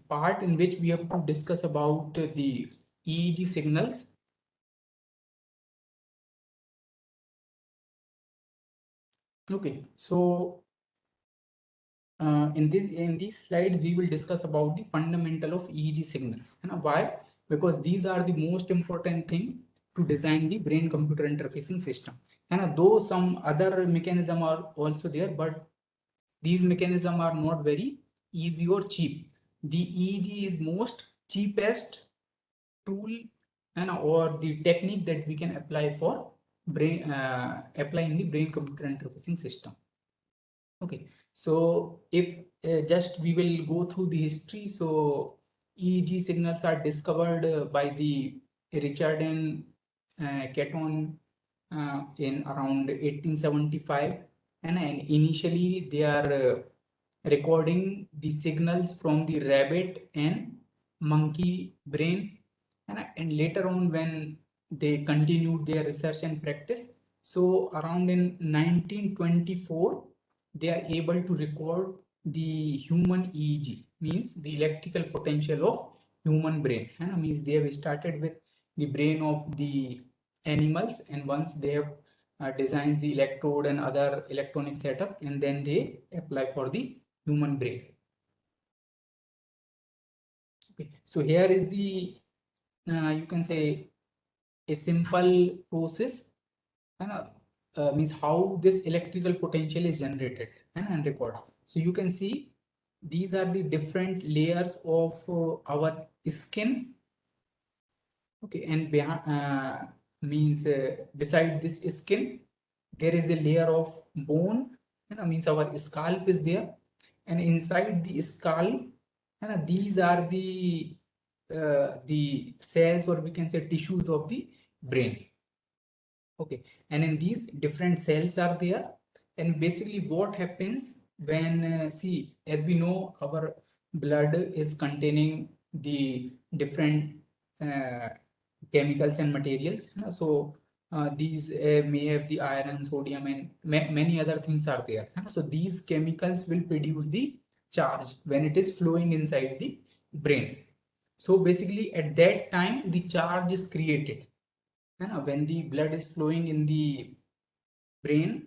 part in which we have to discuss about the EEG signals. Okay, so in these slides we will discuss about the fundamental of EEG signals. And why? Because these are the most important thing to design the brain-computer interfacing system. And though some other mechanism are also there, but these mechanisms are not very easy or cheap. The EEG is most cheapest tool and or the technique that we can apply for brain applying the brain computer interfacing system. Okay, so if just we will go through the history. So EEG signals are discovered by the Richard and Caton in around 1875, and initially they are recording the signals from the rabbit and monkey brain, and later on when they continued their research and practice, so around in 1924 they are able to record the human EEG, means the electrical potential of human brain, and means they have started with the brain of the animals, and once they have designed the electrode and other electronic setup, and then they apply for the human brain. Okay, so here is the you can say a simple process, and means how this electrical potential is generated and recorded. So you can see these are the different layers of our skin. Okay, and behind means beside this skin there is a layer of bone, means our scalp is there, and inside the skull, and these are the cells, or we can say tissues of the brain. Okay, and in these different cells are there, and basically what happens when see, as we know, our blood is containing the different uh, chemicals and materials. So these may have the iron, sodium, and many other things are there. So these chemicals will produce the charge when it is flowing inside the brain. So basically at that time the charge is created, when the blood is flowing in the brain,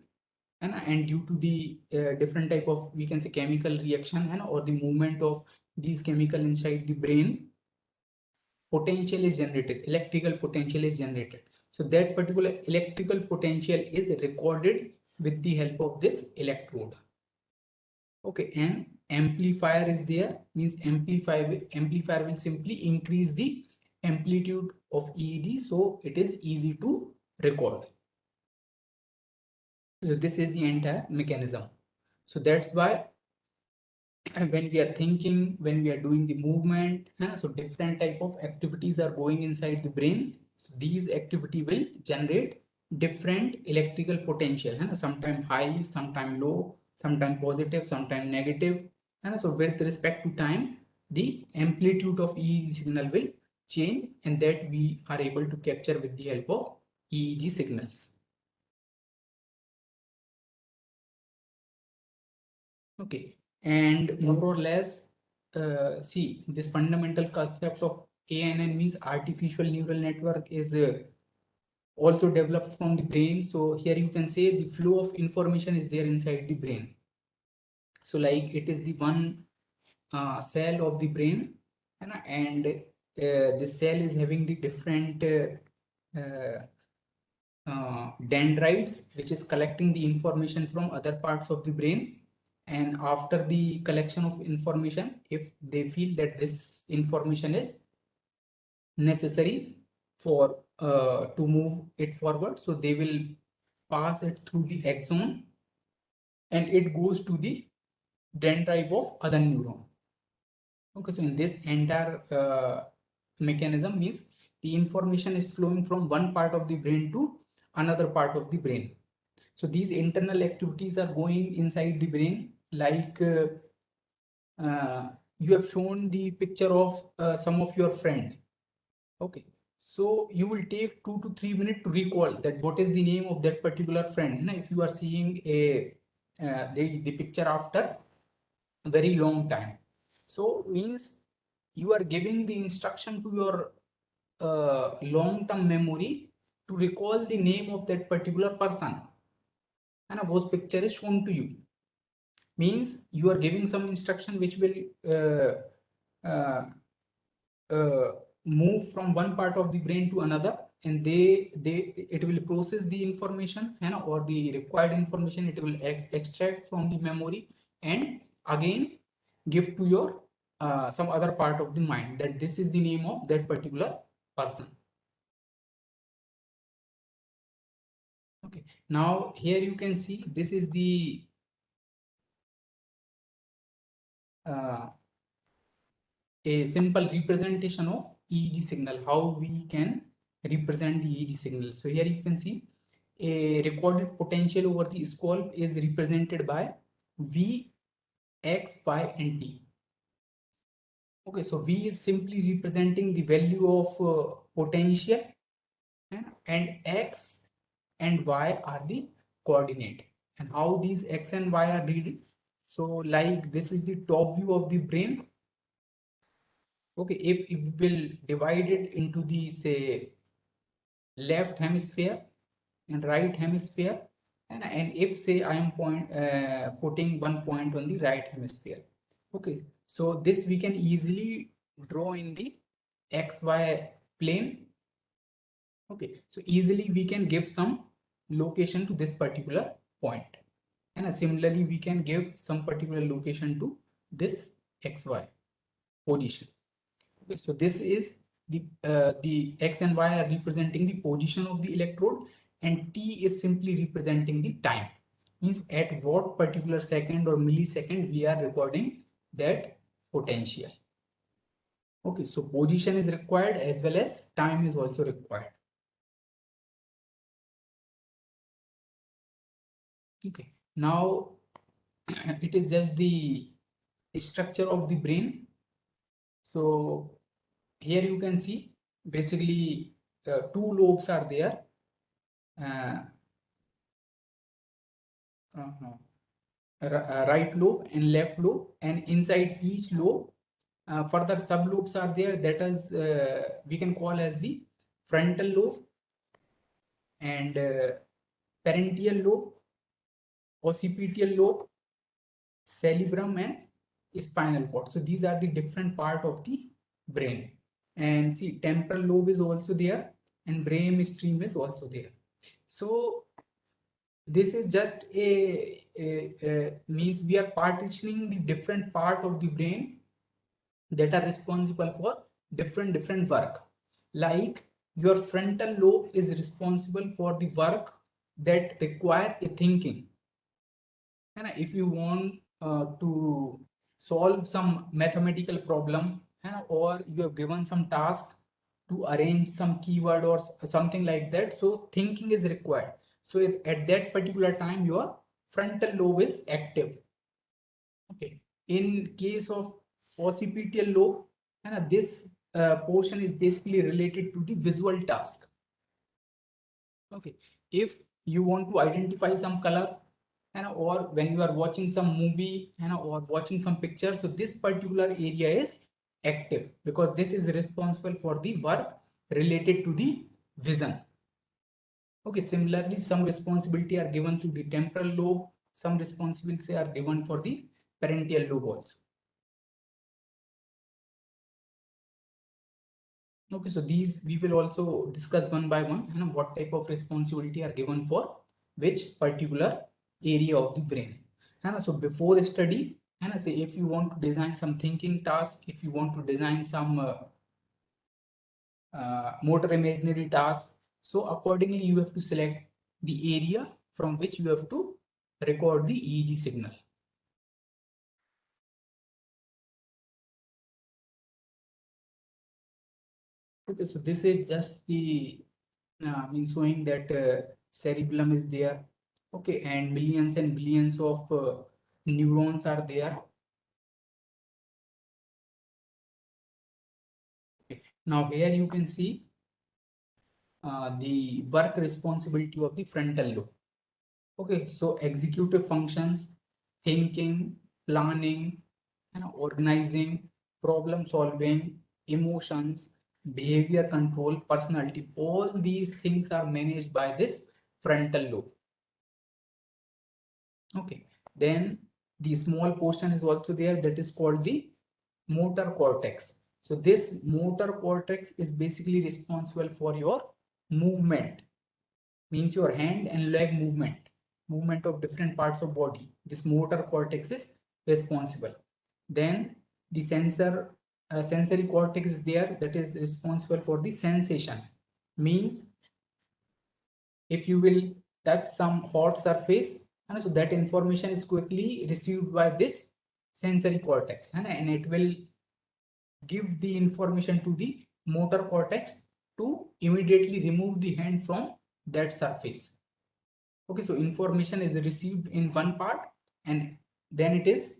and due to the different type of, we can say, chemical reaction, or the movement of these chemical inside the brain, potential is generated, electrical potential is generated. So that particular electrical potential is recorded with the help of this electrode. Okay, and amplifier is there, means amplifier will simply increase the amplitude of EEG, so it is easy to record. So this is the entire mechanism. So that's why when we are thinking, when we are doing the movement, so different type of activities are going inside the brain. So these activity will generate different electrical potential, sometimes high, sometimes low, sometimes positive, sometimes negative. And so with respect to time, the amplitude of EEG signal will change, and that we are able to capture with the help of EEG signals. Okay, and more or less, see, this fundamental concept of ANN, means artificial neural network, is also developed from the brain. So here you can say the flow of information is there inside the brain. So like it is the one cell of the brain, and the cell is having the different dendrites, which is collecting the information from other parts of the brain. And after the collection of information, if they feel that this information is necessary for to move it forward, so they will pass it through the axon, and it goes to the dendrite of other neuron. Okay, so in this entire mechanism, means the information is flowing from one part of the brain to another part of the brain. So these internal activities are going inside the brain, like you have shown the picture of some of your friend. Okay, so you will take 2 to 3 minutes to recall that what is the name of that particular friend. Now, if you are seeing a the picture after a very long time. So means you are giving the instruction to your long-term memory to recall the name of that particular person, and a voice picture is shown to you. Means you are giving some instruction which will uh, uh, move from one part of the brain to another, and it will process the information, or the required information it will extract from the memory and again give to your some other part of the mind that this is the name of that particular person. Okay, now here you can see this is the uh, a simple representation of EEG signal, how we can represent the EEG signal. So here you can see a recorded potential over the scalp is represented by V, X, Y, and T. Okay, so V is simply representing the value of potential, and X and Y are the coordinate. And how these X and Y are read? So like this is the top view of the brain. Okay, if we will divide it into the say left hemisphere and right hemisphere, and if say I am putting one point on the right hemisphere. Okay, so this we can easily draw in the XY plane. Okay, so easily we can give some location to this particular point, and similarly we can give some particular location to this XY position. Okay, so this is the X and Y are representing the position of the electrode, and T is simply representing the time. Means at what particular second or millisecond we are recording that potential. Okay, so position is required as well as time is also required. Okay, now it is just the structure of the brain. So here you can see basically two lobes are there. Uh, right lobe and left lobe, and inside each lobe further sublobes are there, that is we can call as the frontal lobe and parietal lobe, occipital lobe, cerebrum, and spinal cord. So these are the different part of the brain. And see, temporal lobe is also there and brain stream is also there. So this is just a means we are partitioning the different part of the brain that are responsible for different work. Like your frontal lobe is responsible for the work that require a thinking, and if you want to solve some mathematical problem, or you have given some task to arrange some keyword or something like that, so thinking is required. So if at that particular time your frontal lobe is active. Okay, in case of occipital lobe, and this portion is basically related to the visual task. Okay, if you want to identify some color, or when you are watching some movie, or watching some picture, so this particular area is active because this is responsible for the work related to the vision. Okay, similarly some responsibility are given to the temporal lobe, some responsibilities are given for the parietal lobe also. Okay, so these we will also discuss one by one, what type of responsibility are given for which particular area of the brain. And so before study, and say if you want to design some thinking task, if you want to design some motor imaginary task, so accordingly you have to select the area from which you have to record the EEG signal. Okay, so this is just the means showing that cerebellum is there. Okay, and millions and billions of neurons are there. Okay. Now here you can see the work responsibility of the frontal lobe. Okay, so executive functions, thinking, planning, and organizing, problem solving, emotions, behavior control, personality, all these things are managed by this frontal lobe. Okay, then the small portion is also there, that is called the motor cortex. So this motor cortex is basically responsible for your movement, means your hand and leg movement of different parts of body. This motor cortex is responsible. Then the sensory cortex is there, that is responsible for the sensation, means if you will touch some hot surface, and so that information is quickly received by this sensory cortex, and it will give the information to the motor cortex to immediately remove the hand from that surface. Okay, so information is received in one part and then it is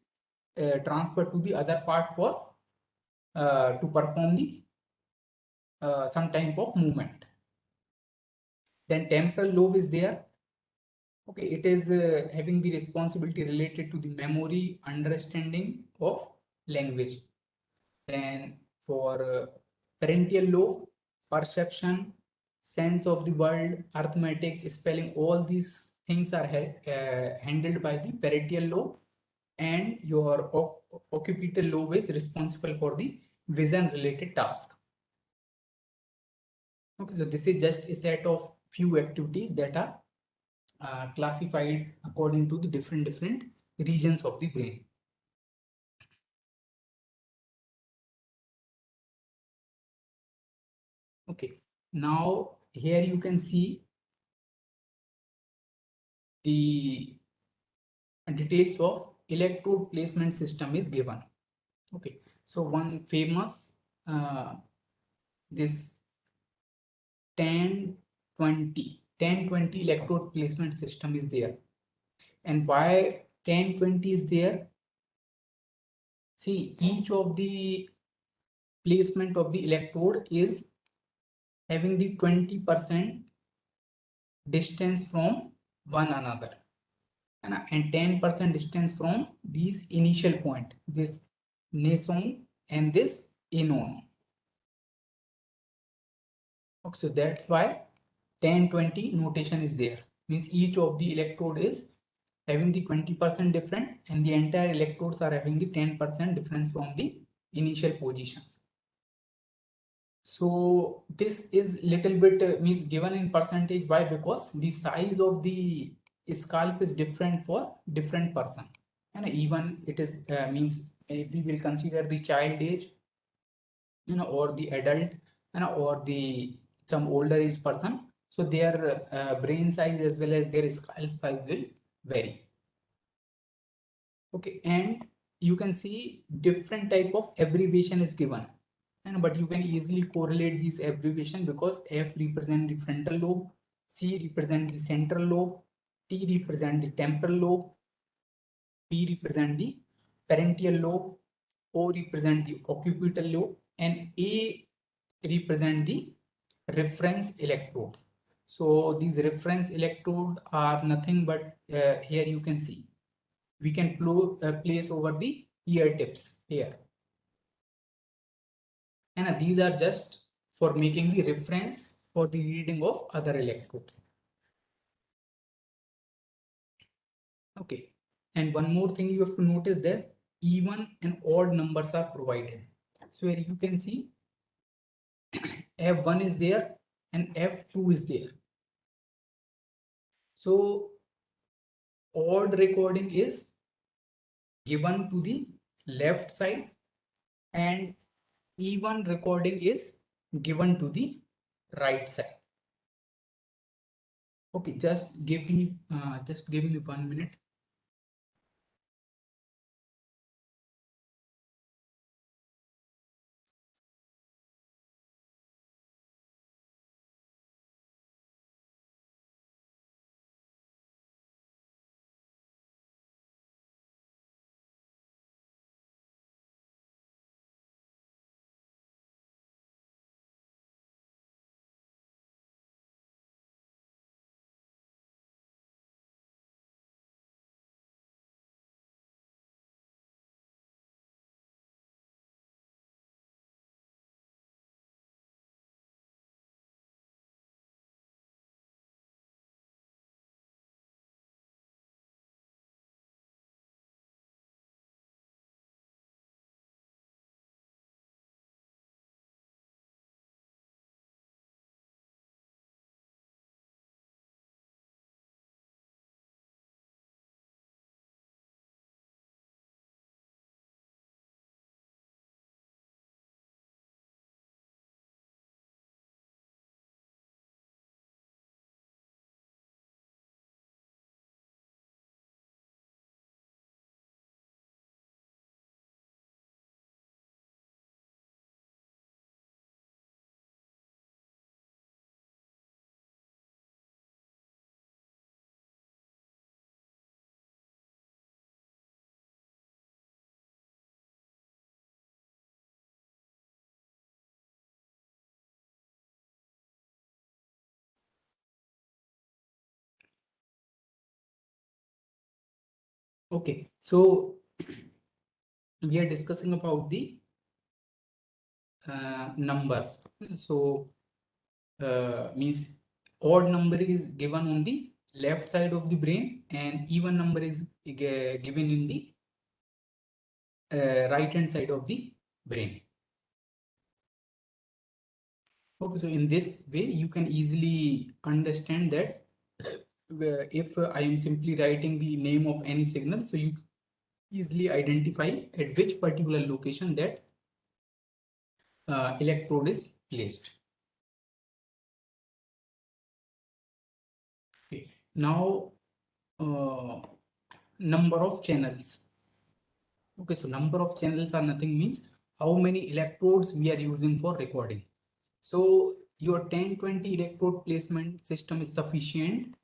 transferred to the other part for to perform the some type of movement. Then temporal lobe is there. Okay, it is having the responsibility related to the memory, understanding of language. Then for parental lobe, perception, sense of the world, arithmetic, spelling, all these things are handled by the parietal lobe, and your occipital lobe is responsible for the vision related task. Okay, so this is just a set of few activities that are classified according to the different regions of the brain. Okay, now here you can see the details of electrode placement system is given. Okay, so one famous this 10-20 electrode placement system is there. And why 10-20 is there? See, each of the placement of the electrode is having the 20% distance from one another, and 10% distance from these initial point, this nason and this anon. Okay, so that's why 10-20 notation is there, means each of the electrode is having the 20% different and the entire electrodes are having the 10% difference from the initial positions. So this is little bit means given in percentage. Why? Because the size of the scalp is different for different person, and even it is means if we will consider the child age, or the adult, or the some older age person, so their brain size as well as their skull size will vary. Okay, and you can see different type of abbreviation is given, and but you can easily correlate these abbreviation because F represent the frontal lobe, C represent the central lobe, T represent the temporal lobe, P represent the parental lobe, O represent the occipital lobe, and A represent the reference electrodes. So these reference electrodes are nothing but here you can see we can place over the ear tips here, and these are just for making the reference for the reading of other electrodes. Okay, and one more thing you have to notice that even and odd numbers are provided. So here you can see F1 is there and F2 is there. So odd recording is given to the left side and even recording is given to the right side. Okay, just give me 1 minute. Okay, so we are discussing about the numbers. So means odd number is given on the left side of the brain and even number is given in the right hand side of the brain. Okay, so in this way you can easily understand that if I am simply writing the name of any signal, so you easily identify at which particular location that electrode is placed. Okay. Now number of channels. Okay, so number of channels are nothing means how many electrodes we are using for recording. So your 10-20 electrode placement system is sufficient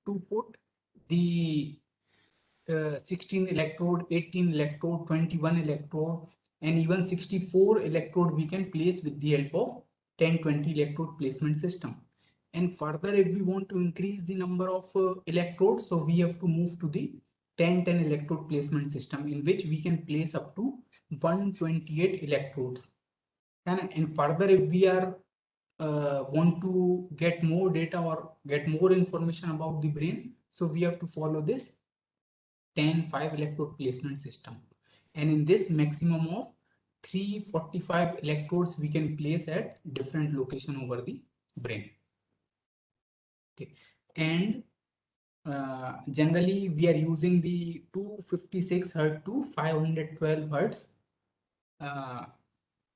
to put the 16 electrode, 18 electrode, 21 electrode, and even 64 electrode we can place with the help of 10-20 electrode placement system. And further, if we want to increase the number of electrodes, so we have to move to the 10-10 electrode placement system, in which we can place up to 128 electrodes. And further, if we are want to get more data or get more information about the brain, so we have to follow this 10-5 electrode placement system. And in this, maximum of 345 electrodes we can place at different location over the brain. Okay, and generally we are using the 256 Hz to 512 Hz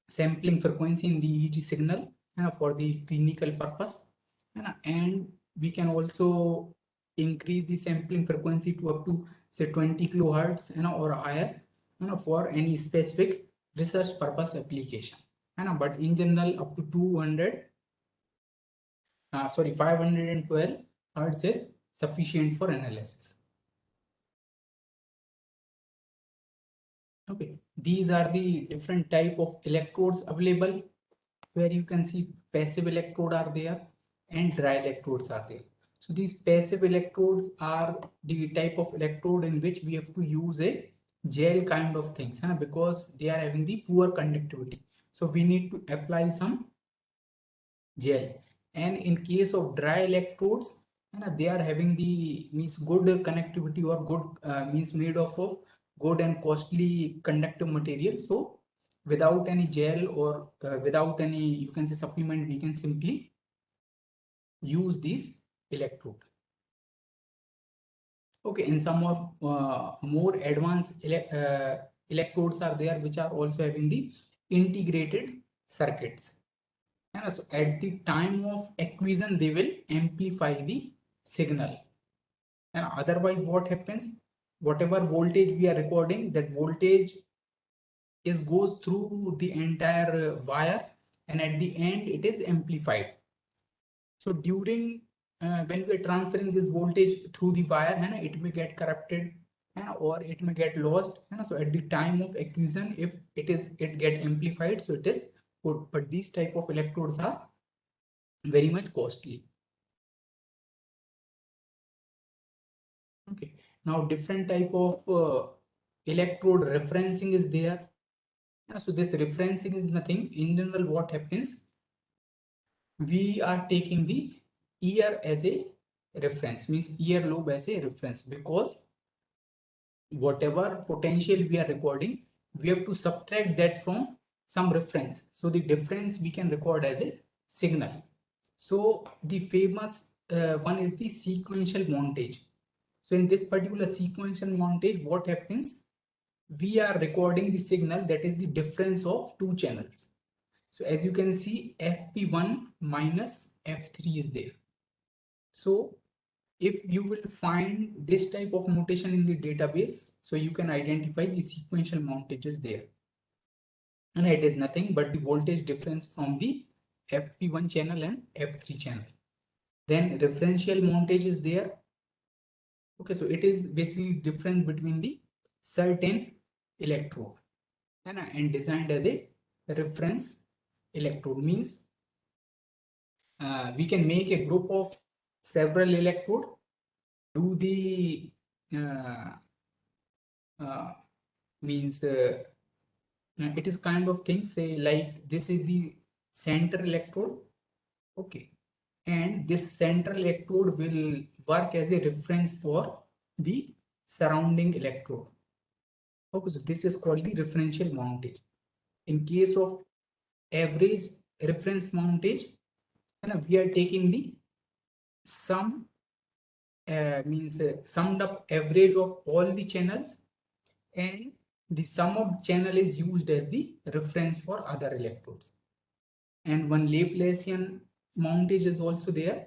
sampling frequency in the EEG signal for the clinical purpose, and we can also increase the sampling frequency to up to say 20 kilohertz or higher for any specific research purpose application, but in general up to 512 hertz is sufficient for analysis. Okay, these are the different type of electrodes available, where you can see passive electrode are there and dry electrodes are there. So these passive electrodes are the type of electrode in which we have to use a gel kind of things, because they are having the poor conductivity. So we need to apply some gel. And in case of dry electrodes, they are having the means good connectivity or good means made of good and costly conductive material. So without any gel or without any, you can say, supplement, we can simply use these electrode. Okay, and some of more advanced electrodes are there, which are also having the integrated circuits. And so at the time of acquisition, they will amplify the signal. And otherwise, what happens? Whatever voltage we are recording, that voltage goes through the entire wire, and at the end, it is amplified. So during when we are transferring this voltage through the wire, it may get corrupted or it may get lost. So at the time of acquisition, if it get amplified, so it is good. But these type of electrodes are very much costly. Okay, now different type of electrode referencing is there. So this referencing is nothing. In general, what happens? We are taking the ear as a reference, means ear lobe as a reference, because whatever potential we are recording, we have to subtract that from some reference. So the difference we can record as a signal. So the famous one is the sequential montage. So in this particular sequential montage, what happens? We are recording the signal, that is the difference of two channels. So as you can see, FP1 minus F3 is there. So if you will find this type of notation in the database, so you can identify the sequential montages there. And it is nothing but the voltage difference from the FP1 channel and F3 channel. Then referential montage is there. Okay, so it is basically difference between the certain electrode and designed as a reference electrode, means we can make a group of several electrode, do the means it is kind of thing, say like this is the center electrode, okay, and this central electrode will work as a reference for the surrounding electrode. Okay, so this is called the referential mountage. In case of average reference mountage, we are taking the sum means summed up average of all the channels, and the sum of channel is used as the reference for other electrodes. And one Laplacian mountage is also there.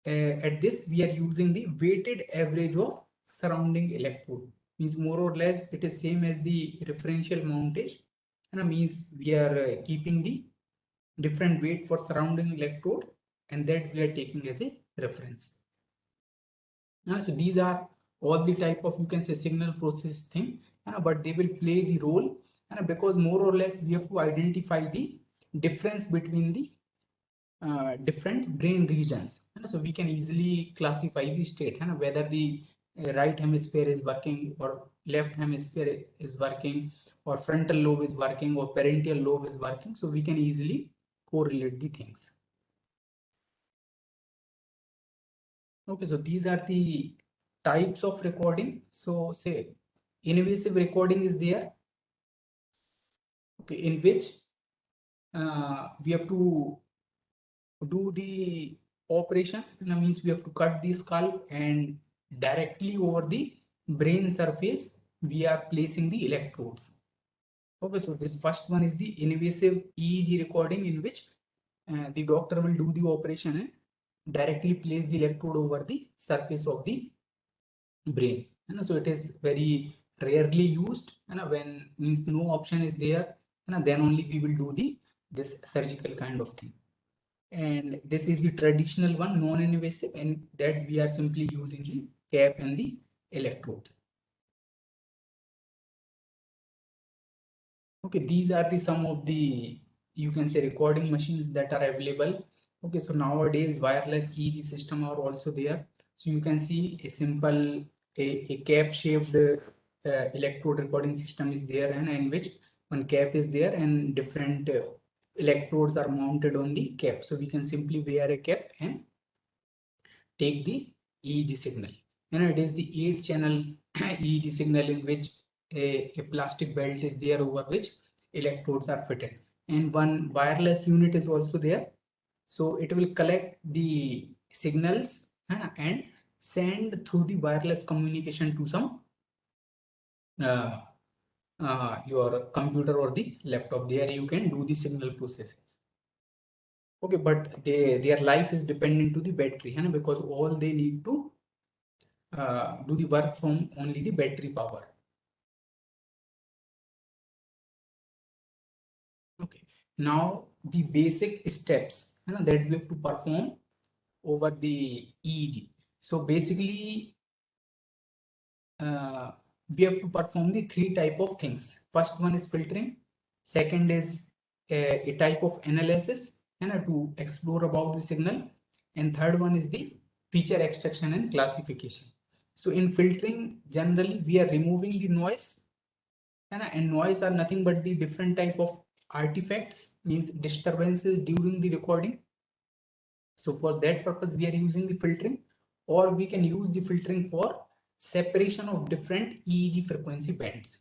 At this, we are using the weighted average of surrounding electrode. Means more or less it is same as the referential mountage, and means we are keeping the different weight for surrounding electrode, and that we are taking as a reference. So these are all the type of, you can say, signal process thing, but they will play the role, because more or less we have to identify the difference between the different brain regions. So we can easily classify the state, whether the right hemisphere is working or left hemisphere is working, or frontal lobe is working or parietal lobe is working. So we can easily correlate the things. Okay, so these are the types of recording. So say invasive recording is there, okay, in which we have to do the operation, means we have to cut the skull, and directly over the brain surface we are placing the electrodes. Okay, so this first one is the invasive EEG recording, in which the doctor will do the operation and directly place the electrode over the surface of the brain. So it is very rarely used, and when means no option is there, and then only we will do the this surgical kind of thing. And this is the traditional one, non-invasive, and that we are simply using the cap and the electrode. Okay, these are the some of the, you can say, recording machines that are available. Okay, so nowadays wireless EEG system are also there. So you can see a simple a cap shaped electrode recording system is there, and in which one cap is there and different electrodes are mounted on the cap. So we can simply wear a cap and take the EEG signal. It is the 8-channel EEG signal, in which a plastic belt is there over which electrodes are fitted, and one wireless unit is also there. So it will collect the signals and send through the wireless communication to some your computer or the laptop. There you can do the signal processes. Okay, but their life is dependent to the battery, because all they need to do the work from only the battery power. Okay, now the basic steps that we have to perform over the EEG. So basically we have to perform the 3 type of things. First one is filtering, second is a type of analysis to explore about the signal, and third one is the feature extraction and classification. So in filtering, generally we are removing the noise, and noise are nothing but the different type of artifacts, means disturbances during the recording. So for that purpose we are using the filtering, or we can use the filtering for separation of different EEG frequency bands.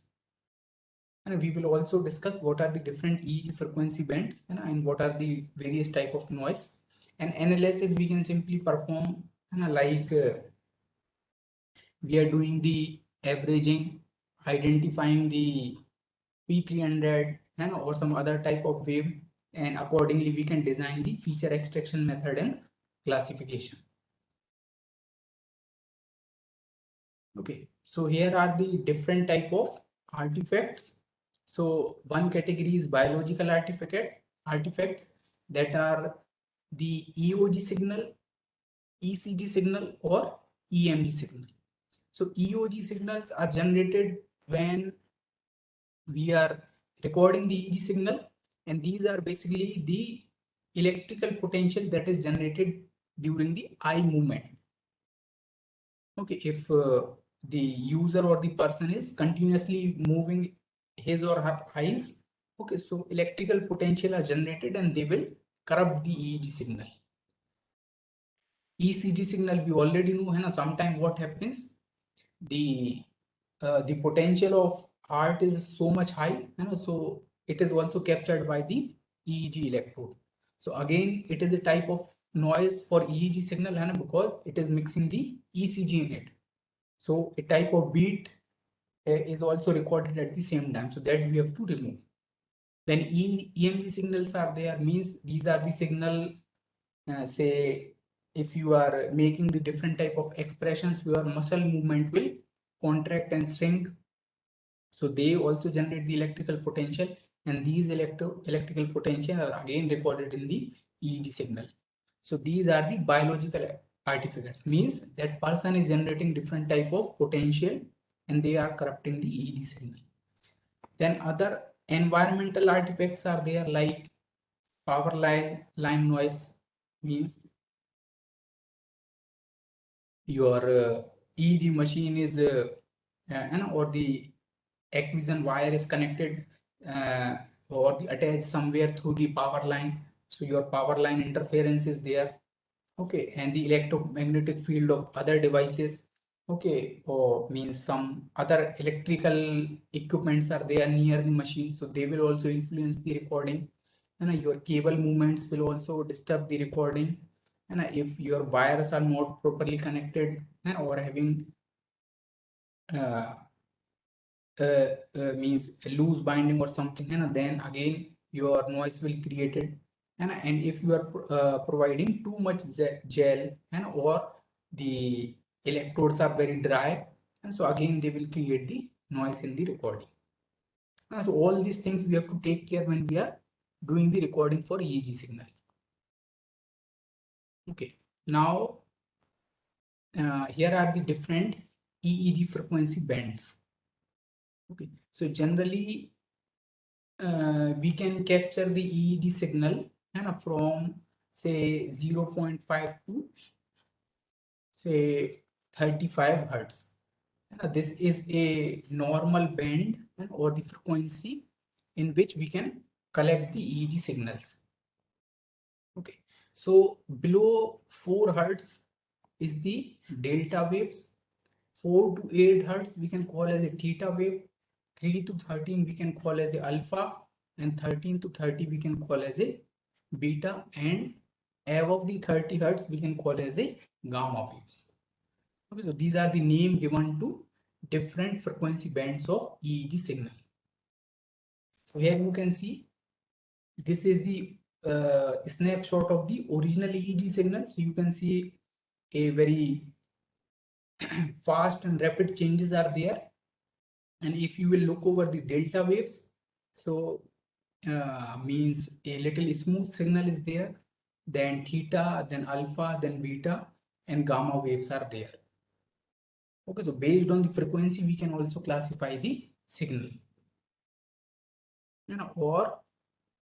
And we will also discuss what are the different EEG frequency bands, and what are the various type of noise. And analysis we can simply perform like we are doing the averaging, identifying the P300 or some other type of wave, and accordingly we can design the feature extraction method and classification. Okay, so here are the different type of artifacts. So one category is biological artifacts that are the EOG signal, ECG signal, or EMG signal. So EOG signals are generated when we are recording the EEG signal, and these are basically the electrical potential that is generated during the eye movement. Okay, if the user or the person is continuously moving his or her eyes. Okay, so electrical potential are generated and they will corrupt the EEG signal. ECG signal we already know, है ना? Sometime what happens, the potential of heart is so much high, you know, so it is also captured by the EEG electrode. So again, it is a type of noise for EEG signal, you know, because it is mixing the ECG in it. So a type of beat is also recorded at the same time, so that we have to remove. Then EMG signals are there, means these are the signal, say if you are making the different type of expressions, your muscle movement will contract and shrink. So they also generate the electrical potential, and these electrical potential are again recorded in the EEG signal. So these are the biological artifacts, means that person is generating different type of potential and they are corrupting the EEG signal. Then other environmental artifacts are there, like power line noise, means your EEG machine is or the acquisition wire is connected or attached somewhere through the power line, so your power line interference is there. Okay, and the electromagnetic field of other devices, okay, or means some other electrical equipments are there near the machine, so they will also influence the recording, and your cable movements will also disturb the recording, and if your wires are not properly connected or having means loose binding or something, and then again your noise will created, and if you are providing too much gel and or the electrodes are very dry, and so again they will create the noise in the recording. So all these things we have to take care when we are doing the recording for EEG signal. Okay, now here are the different EEG frequency bands. Okay, so generally we can capture the EEG signal from say 0.5 to say 35 hertz. This is a normal band or the frequency in which we can collect the EEG signals. Okay, so below 4 hertz is the delta waves. 4 to 8 hertz we can call as a theta wave. 3 to 13 we can call as a alpha, and 13 to 30 we can call as a beta, and above the 30 hertz we can call as a gamma waves. Okay, so these are the name given to different frequency bands of EEG signal. So here you can see this is the snapshot of the original EEG signal. So you can see a very fast and rapid changes are there, and if you will look over the delta waves, so means a little smooth signal is there, then theta, then alpha, then beta, and gamma waves are there. Okay, so based on the frequency we can also classify the signal, or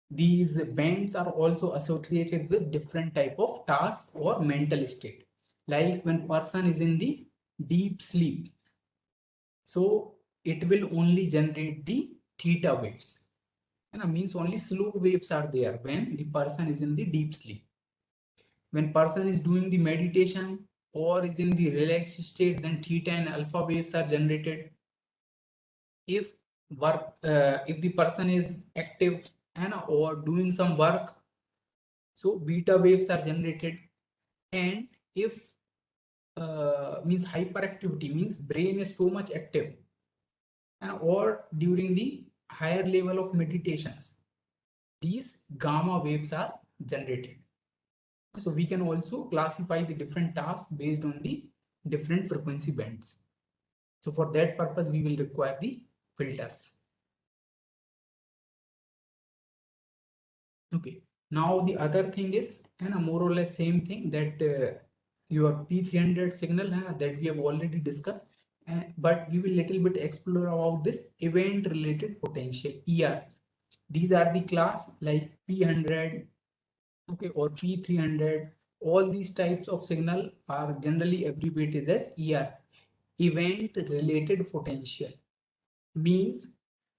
these bands are also associated with different type of task or mental state, like when person is in the deep sleep, so it will only generate the theta waves, means only slow waves are there when the person is in the deep sleep. When person is doing the meditation or is in the relaxed state, then theta and alpha waves are generated. If if the person is active and or doing some work, so beta waves are generated. And if means hyperactivity, means brain is so much active, and or during the higher level of meditations, these gamma waves are generated. So we can also classify the different tasks based on the different frequency bands. So for that purpose we will require the filters. Okay, now the other thing is more or less same thing, that your P300 signal that we have already discussed, but we will little bit explore about this event related potential, ER. These are the class like P100, okay, or P300. All these types of signal are generally abbreviated as ER. event related potential. Means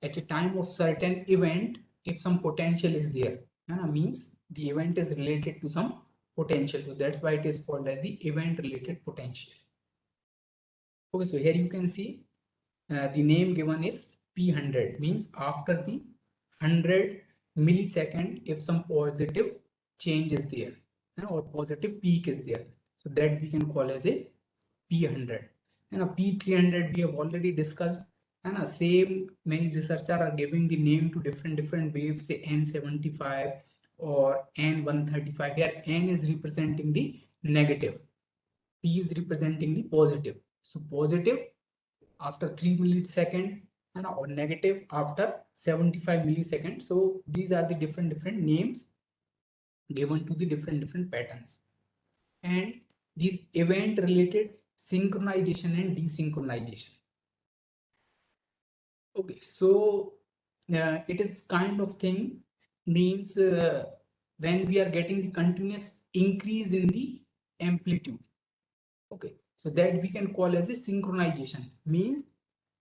at a time of certain event, if some potential is there, means the event is related to some potential. So that's why it is called as the event related potential. Okay, so here you can see the name given is P100, means after the 100 millisecond, if some positive change is there, or positive peak is there, so that we can call as a P100. And a P300 we have already discussed, and a same many researchers are giving the name to different waves, say N75 or N135. Here N is representing the negative, P is representing the positive. So positive after 3 millisecond and or negative after 75 milliseconds. So these are the different names given to the different patterns. And these event related synchronization and desynchronization. Okay, so it is kind of thing, means when we are getting the continuous increase in the amplitude. Okay, so that we can call as a synchronization, means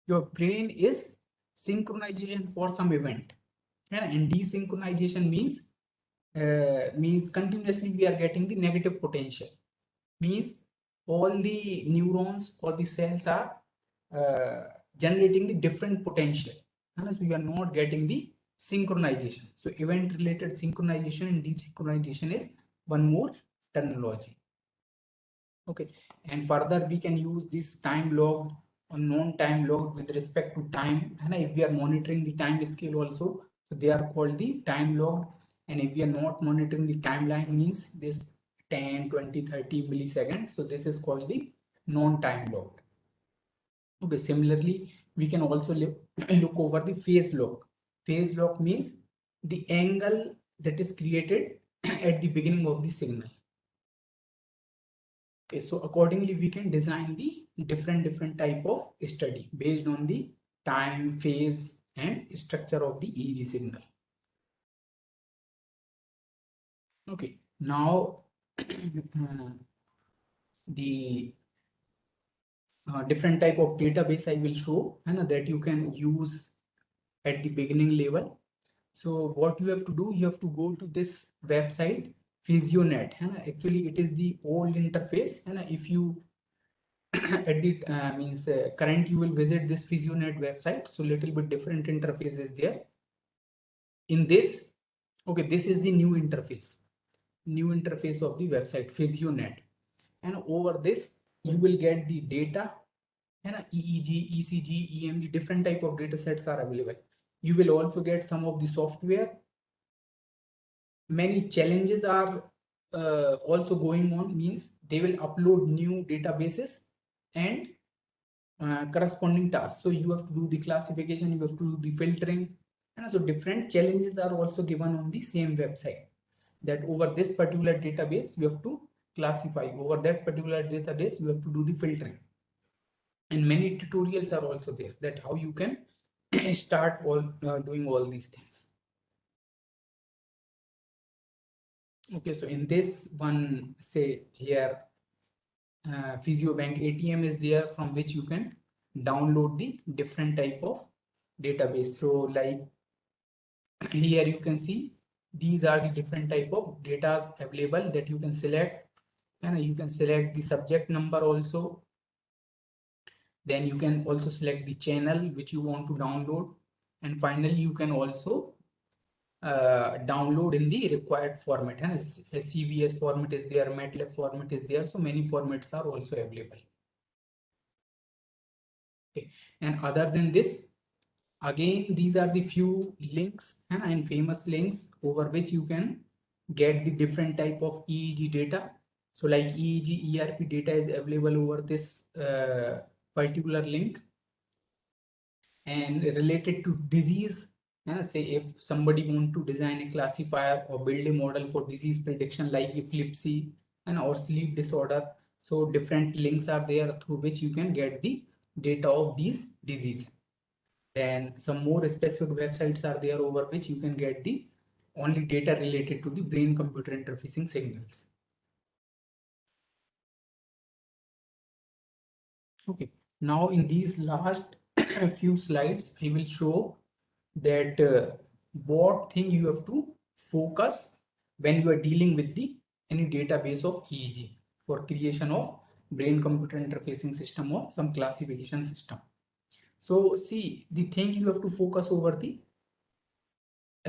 your brain is synchronization for some event. Yeah, and desynchronization means continuously we are getting the negative potential, means all the neurons or the cells are generating the different potential, and so you are not getting the synchronization. So event related synchronization and desynchronization is one more terminology. Okay, and further we can use this time logged or non-time logged with respect to time, and if we are monitoring the time scale also, so they are called the time logged. And if we are not monitoring the timeline, means this 10, 20, 30 milliseconds, so this is called the non-time logged. Okay, similarly we can also look over the phase log. Phase log means the angle that is created at the beginning of the signal. Okay, so accordingly we can design the different type of study based on the time, phase and structure of the EEG signal. Okay, now the different type of database I will show, and that you can use at the beginning level. So what you have to do, you have to go to this website PhysioNet, and actually it is the old interface, and if you at the current you will visit this PhysioNet website, so little bit different interface is there in this. Okay, this is the new interface of the website PhysioNet, and over this you will get the data, and EEG, ECG, EMG, different type of data sets are available. You will also get some of the software. Many challenges are also going on, means they will upload new databases and corresponding tasks. So you have to do the classification, you have to do the filtering, and so different challenges are also given on the same website, that over this particular database you have to classify, over that particular database you have to do the filtering, and many tutorials are also there that how you can start all doing all these things. Okay, so in this one, say here PhysioBank ATM is there, from which you can download the different type of database. So like here you can see these are the different type of data available that you can select, and you can select the subject number also. Then you can also select the channel which you want to download, and finally you can also download in the required format, and CVS format is there, MATLAB format is there, so many formats are also available. Okay, and other than this, again these are the few links and famous links over which you can get the different type of EEG data. So like EEG ERP data is available over this particular link, and related to disease, say if somebody want to design a classifier or build a model for disease prediction like epilepsy and or sleep disorder, so different links are there through which you can get the data of these disease. Then some more specific websites are there over which you can get the only data related to the brain computer interfacing signals. Okay, Now in these last few slides, I will show that what thing you have to focus when you are dealing with the any database of EEG for creation of brain computer interfacing system or some classification system. So see, the thing you have to focus over the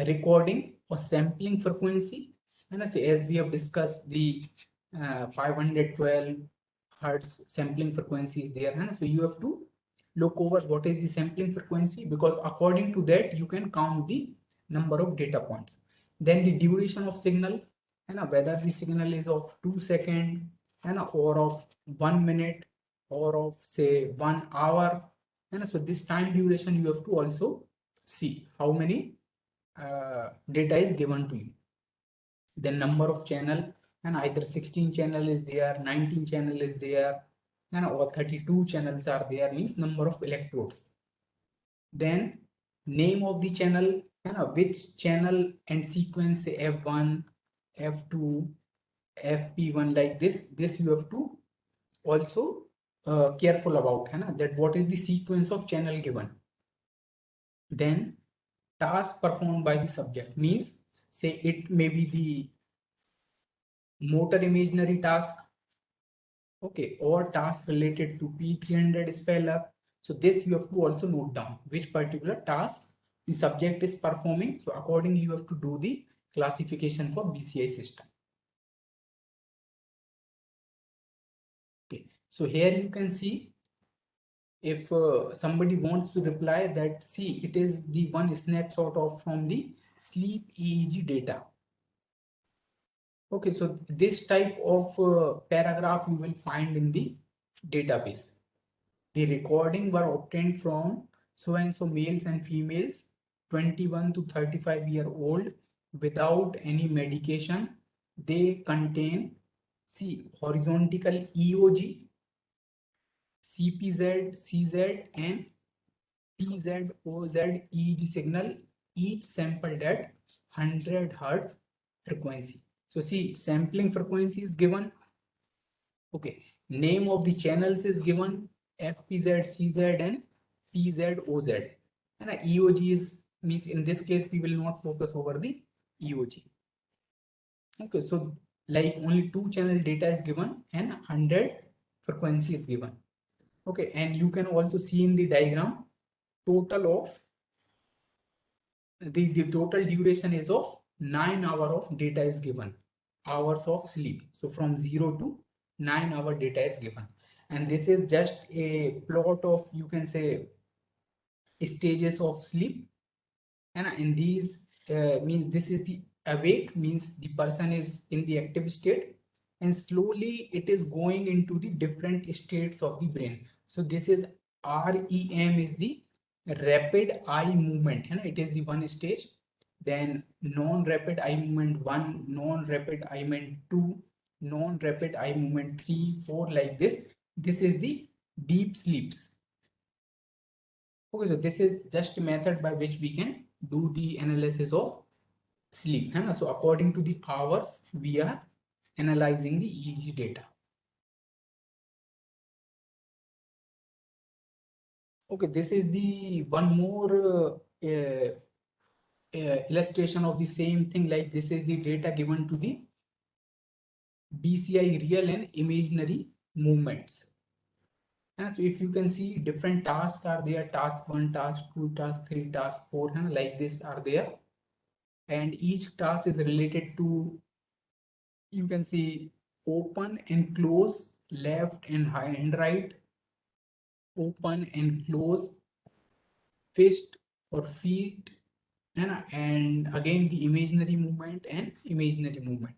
recording or sampling frequency, and as we have discussed, the 512 hertz sampling frequency is there, and so you have to look over what is the sampling frequency, because according to that you can count the number of data points. Then the duration of signal, and whether the signal is of 2 seconds and or of 1 minute or of say 1 hour, and so this time duration you have to also see how many data is given to you. The number of channel, and either 16 channel is there, 19 channel is there, and or 32 channels are there, means number of electrodes. Then name of the channel, and which channel and sequence, say F1, F2, FP1, like this you have to also careful about, that what is the sequence of channel given. Then task performed by the subject, means say it may be the motor imaginary task, okay, or task related to P300 speller. So this you have to also note down which particular task the subject is performing. So accordingly you have to do the classification for BCI system. Okay, so here you can see, if somebody wants to reply that, see, it is the one snapshot of from the sleep EEG data. Okay, so this type of paragraph you will find in the database. The recording were obtained from so and so males and females 21 to 35-year-old without any medication. They contain, see, horizontal EOG, CPZ, CZ and PZOZ EEG signal, each sampled at 100 Hz frequency. So see, sampling frequency is given. Okay, name of the channels is given, FPZ, CZ and PZOZ. And EOG is, means in this case we will not focus over the EOG. Okay, so like only 2 channel data is given and 100 frequency is given. Okay, and you can also see in the diagram total of the total duration is of 9 hours of data is given, hours of sleep. So from 0 to 9 hour data is given, and this is just a plot of, you can say, stages of sleep. And in these means this is the awake, means the person is in the active state, and slowly it is going into the different states of the brain. So this is REM, is the rapid eye movement, and it is the one stage. Then non-rapid eye movement 1, non-rapid eye movement 2, non-rapid eye movement 3, 4, like this. This is the deep sleeps. Okay, so this is just a method by which we can do the analysis of sleep. So according to the hours, we are analyzing the EEG data. Okay, this is the one more illustration of the same thing. Like this is the data given to the BCI real and imaginary movements. And so if you can see, different tasks are there, task 1, task 2, task 3, task 4, and like this are there. And each task is related to, you can see, open and close, left and right, open and close, fist or feet, and again the imaginary movement and imaginary movement.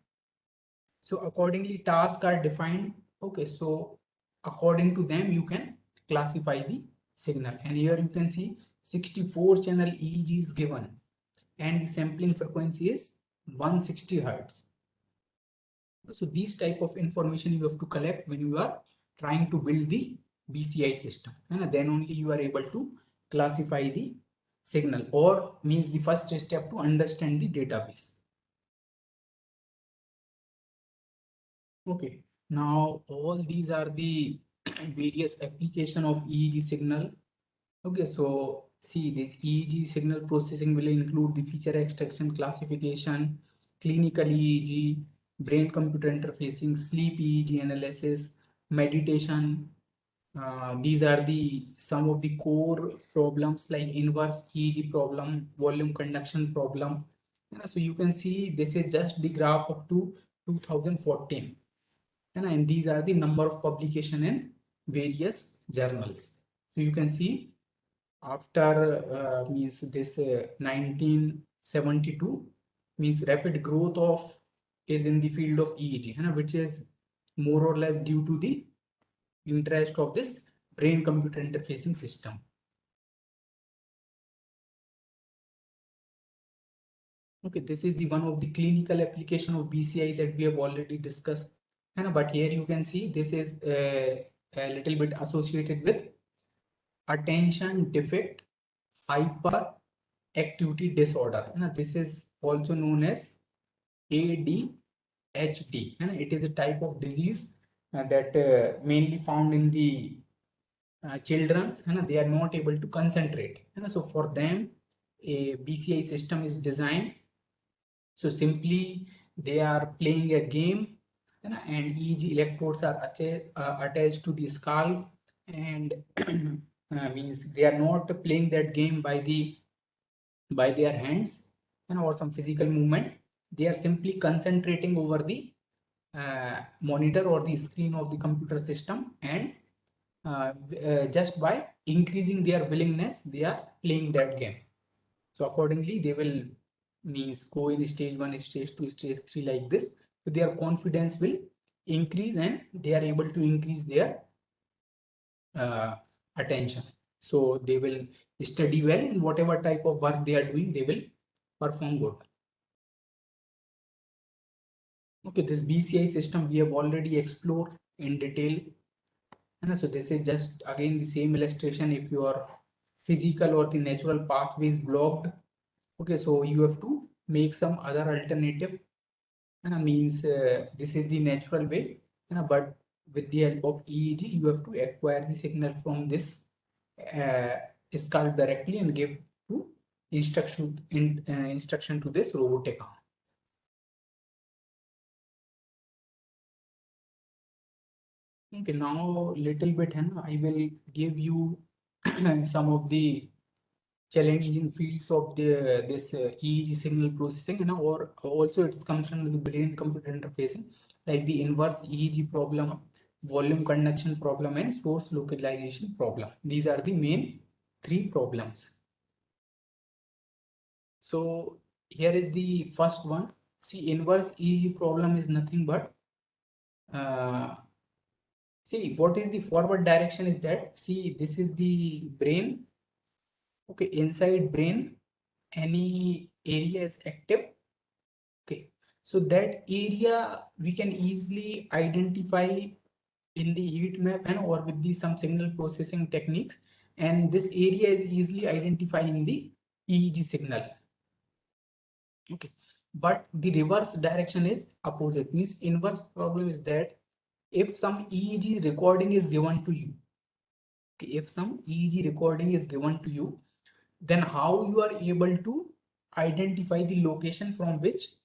So accordingly tasks are defined. Okay, so according to them you can classify the signal, and here you can see 64 channel EEG is given, and the sampling frequency is 160 Hz. So these type of information you have to collect when you are trying to build the BCI system, and then only you are able to classify the signal, or means the first step to understand the database. Okay, now all these are the various application of EEG signal. Okay, so see, this EEG signal processing will include the feature extraction, classification, clinical EEG, brain computer interfacing, sleep EEG analysis, meditation. These are the some of the core problems like inverse EEG problem, volume conduction problem. So you can see this is just the graph up to 2014, and these are the number of publication in various journals. So you can see after means this 1972 means rapid growth of is in the field of EEG, which is more or less due to the interest of this brain computer interfacing system. Okay, this is the one of the clinical application of BCI that we have already discussed. But here you can see this is a little bit associated with attention deficit hyperactivity disorder. This is also known as ADHD. It is a type of disease that mainly found in the children. They are not able to concentrate. So for them, a BCI system is designed. So simply they are playing a game, and EEG electrodes are attached to the skull, and means they are not playing that game by their hands or some physical movement. They are simply concentrating over the monitor or the screen of the computer system, and just by increasing their willingness, they are playing that game. So accordingly, they will means go in stage 1, stage 2, stage 3 like this. So their confidence will increase, and they are able to increase their attention. So they will study well, in whatever type of work they are doing, they will perform good. Okay, this BCI system we have already explored in detail. And so this is just again the same illustration. If your physical or the natural pathway is blocked, okay, so you have to make some other alternative, and means this is the natural way, but with the help of EEG you have to acquire the signal from this skull directly and give to instruction to this robotic arm. Okay, now little bit I will give you some of the challenging fields of this EEG signal processing, or also it comes from the brain computer interfacing, like the inverse EEG problem, volume conduction problem, and source localization problem. These are the main three problems. So here is the first one. See, inverse EEG problem is nothing but see, what is the forward direction is that, see, this is the brain. Okay, inside brain any area is active. Okay, so that area we can easily identify in the heat map or with the some signal processing techniques, and this area is easily identified in the EEG signal. Okay, but the reverse direction is opposite, means inverse problem is that if some EEG recording is given to you, okay, if some EEG recording is given to you, then how you are able to identify the location from which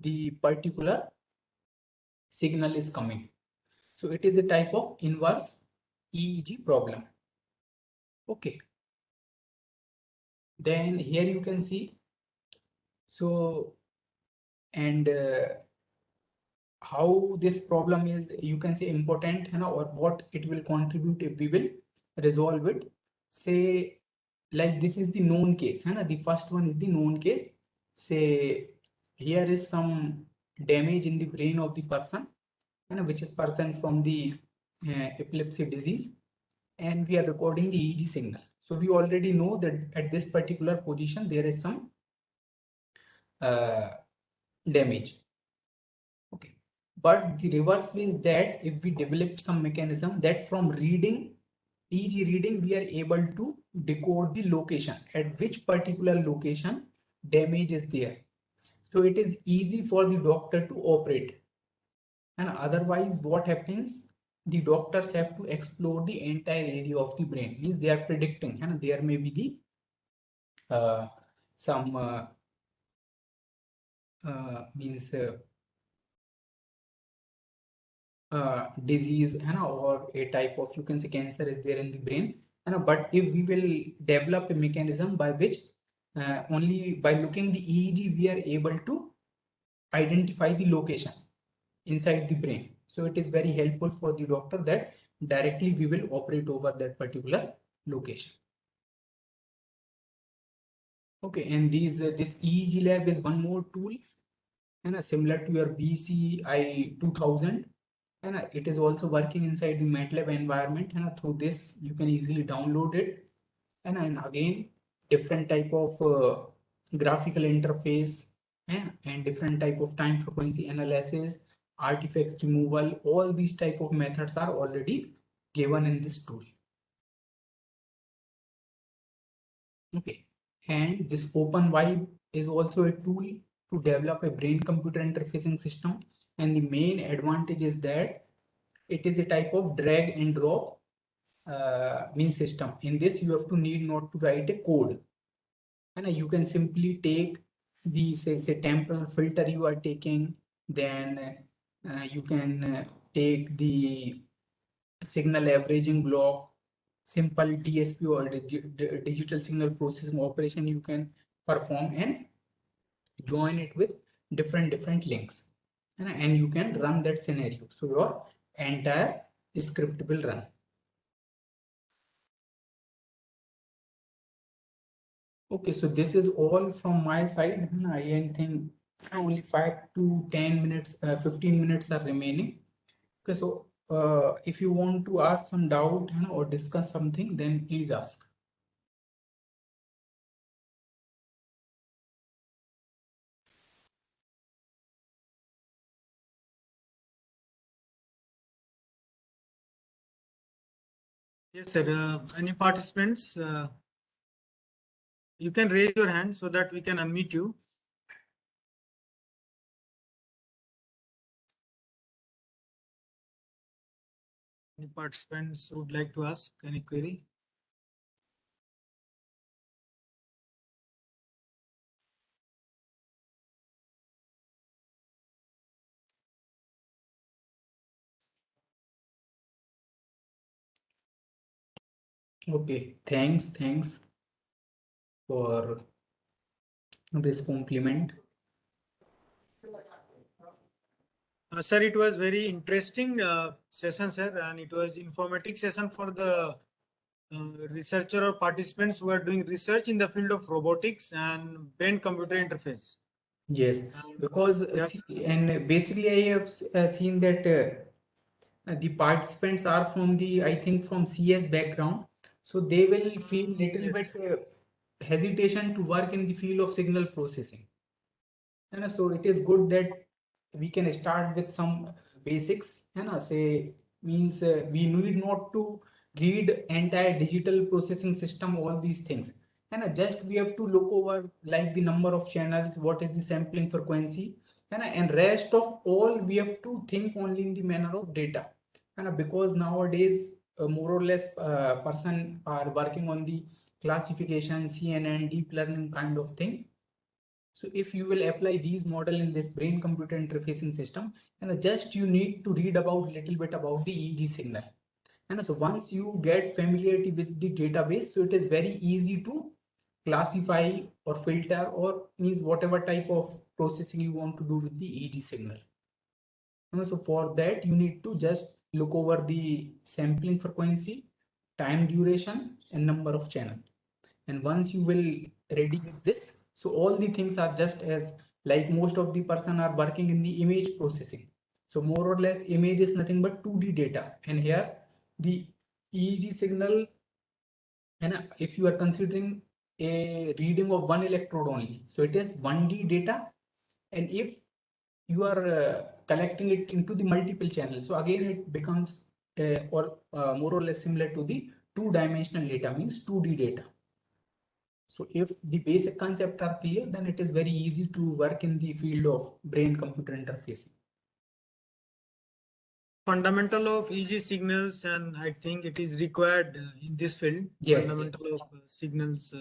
the particular signal is coming. So it is a type of inverse EEG problem. Okay. Then here you can see. So, and how this problem is, you can say, important, or what it will contribute if we will resolve it. Say, like this is the known case, the first one is the known case. Say, here is some damage in the brain of the person, which is person from the epilepsy disease, and we are recording the EEG signal. So we already know that at this particular position there is some damage. Okay, but the reverse way is that if we develop some mechanism that from reading EEG reading we are able to decode the location at which particular location damage is there. So it is easy for the doctor to operate. And otherwise what happens, the doctors have to explore the entire area of the brain. Means they are predicting, and there may be the some means disease, or a type of, you can say, cancer is there in the brain. But if we will develop a mechanism by which only by looking the EEG we are able to identify the location inside the brain. So it is very helpful for the doctor that directly we will operate over that particular location. Okay, and this EEG lab is one more tool, and similar to your BCI 2000, and it is also working inside the MATLAB environment, and through this you can easily download it, and again different type of graphical interface, and different type of time frequency analysis, artifact removal, all these type of methods are already given in this tool. Okay, and this OpenVibe is also a tool to develop a brain-computer interfacing system, and the main advantage is that it is a type of drag and drop mean system. In this, you have to need not to write a code, and you can simply take the say temporal filter you are taking, then you can take the signal averaging block, simple DSP or digital signal processing operation you can perform, and join it with different links, and you can run that scenario. So your entire script will run. Okay, so this is all from my side. I think only 5 to 10 minutes, 15 minutes are remaining. Okay, so if you want to ask some doubt, or discuss something, then please ask.
Yes, sir. Any participants? You can raise your hand so that we can unmute you. Any participants would like to ask any query?
Okay, thanks for this compliment.
Sir, it was very interesting session, sir, and it was informative session for the researcher or participants who are doing research in the field of robotics and brain-computer interface.
Yes, because and basically I have seen that the participants are from the, I think, from CS background, so they will feel little
Yes.
bit hesitation to work in the field of signal processing. And so it is good that we can start with some basics, say means we need not to read entire digital processing system, all these things, and just we have to look over like the number of channels, what is the sampling frequency, and rest of all we have to think only in the manner of data, and because nowadays more or less person are working on the classification, CNN, deep learning kind of thing. So if you will apply these model in this brain computer interfacing system, and just you need to read about little bit about the EEG signal. And so once you get familiarity with the database, so it is very easy to classify or filter or means whatever type of processing you want to do with the EEG signal. And so for that, you need to just look over the sampling frequency, time duration, and number of channel. And once you will ready with this, so all the things are just as like most of the person are working in the image processing. So more or less image is nothing but 2D data, and here the EEG signal, and if you are considering a reading of one electrode only, so it is 1D data, and if you are collecting it into the multiple channels, so again it becomes more or less similar to the two-dimensional data, means 2D data. So if the basic concepts are clear, then it is very easy to work in the field of brain computer interfacing.
Fundamental of EG signals, and I think it is required in this field.
Yes,
Fundamental of signals,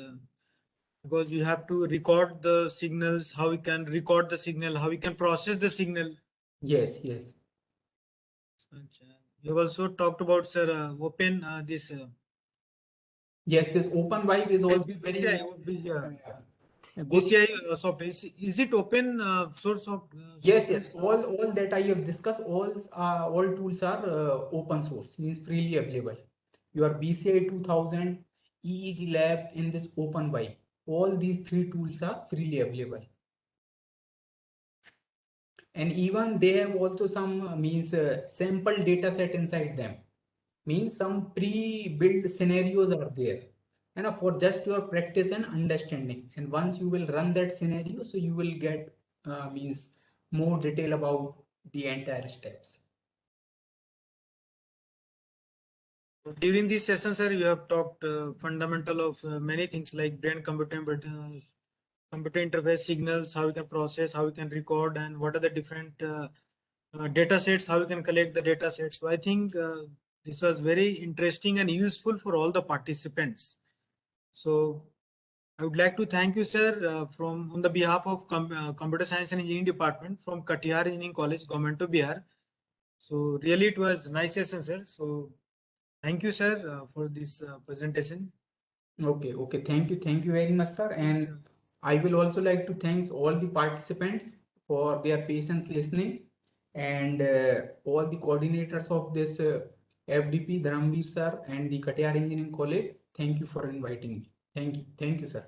because you have to record the signals, how we can record the signal, how we can process the signal.
yes, yes.
You have also talked about, sir, open this.
Yes, this open vibe is also very good.
BCI software. Is it open source of?
Yes,
Software?
yes. All that I have discussed, all tools are open source, means freely available. Your BCI 2000, EEG Lab in this open vibe. All these three tools are freely available. And even they have also some means sample data set inside them. Means some pre-built scenarios are there. And for just your practice and understanding. And once you will run that scenario, so you will get means more detail about the entire steps.
During this session, sir, you have talked fundamental of many things like brain-computer interface signals, how we can process, how we can record, and what are the different data sets, how we can collect the data sets. So I think this was very interesting and useful for all the participants. So I would like to thank you, sir, from on the behalf of Computer Science and Engineering Department from Katihar Engineering College, Government of Bihar. So really it was nice session, sir. So thank you, sir, for this presentation.
Okay, okay. Thank you very much, sir. And I will also like to thank all the participants for their patience listening, and all the coordinators of this FDP, Dharamveer sir, and the Katihar Engineering College. Thank you for inviting me. Thank you, sir.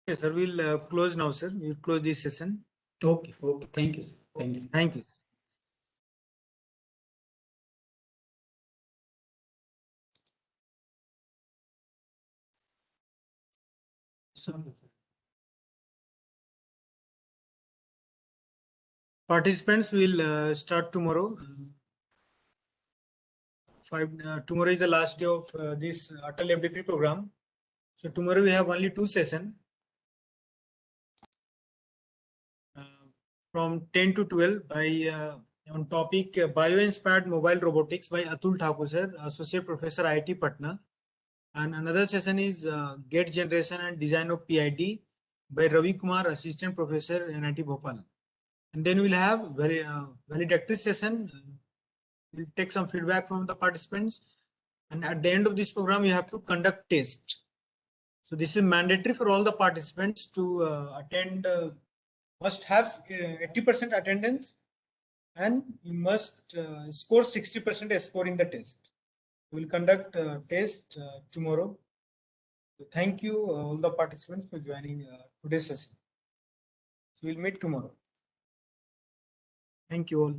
Yes, sir. We'll close now, sir. We'll close this session.
Okay, okay. Thank you, sir. Thank you.
Thank you. Participants will start tomorrow. Tomorrow is the last day of this Atal FDP program. So tomorrow we have only 2 sessions. From 10 to 12 by on topic bio-inspired mobile robotics by Atul Thakur, sir, Associate Professor, IIT Patna. And another session is gate generation and design of PID by Ravi Kumar, Assistant Professor, MANIT Bhopal. And then we'll have valedictory session. We'll take some feedback from the participants. And at the end of this program, you have to conduct test. So this is mandatory for all the participants to attend. Must have 80% attendance, and you must score 60% score in the test. We will conduct test tomorrow. So thank you all the participants for joining today's session. So we'll meet tomorrow. Thank you all.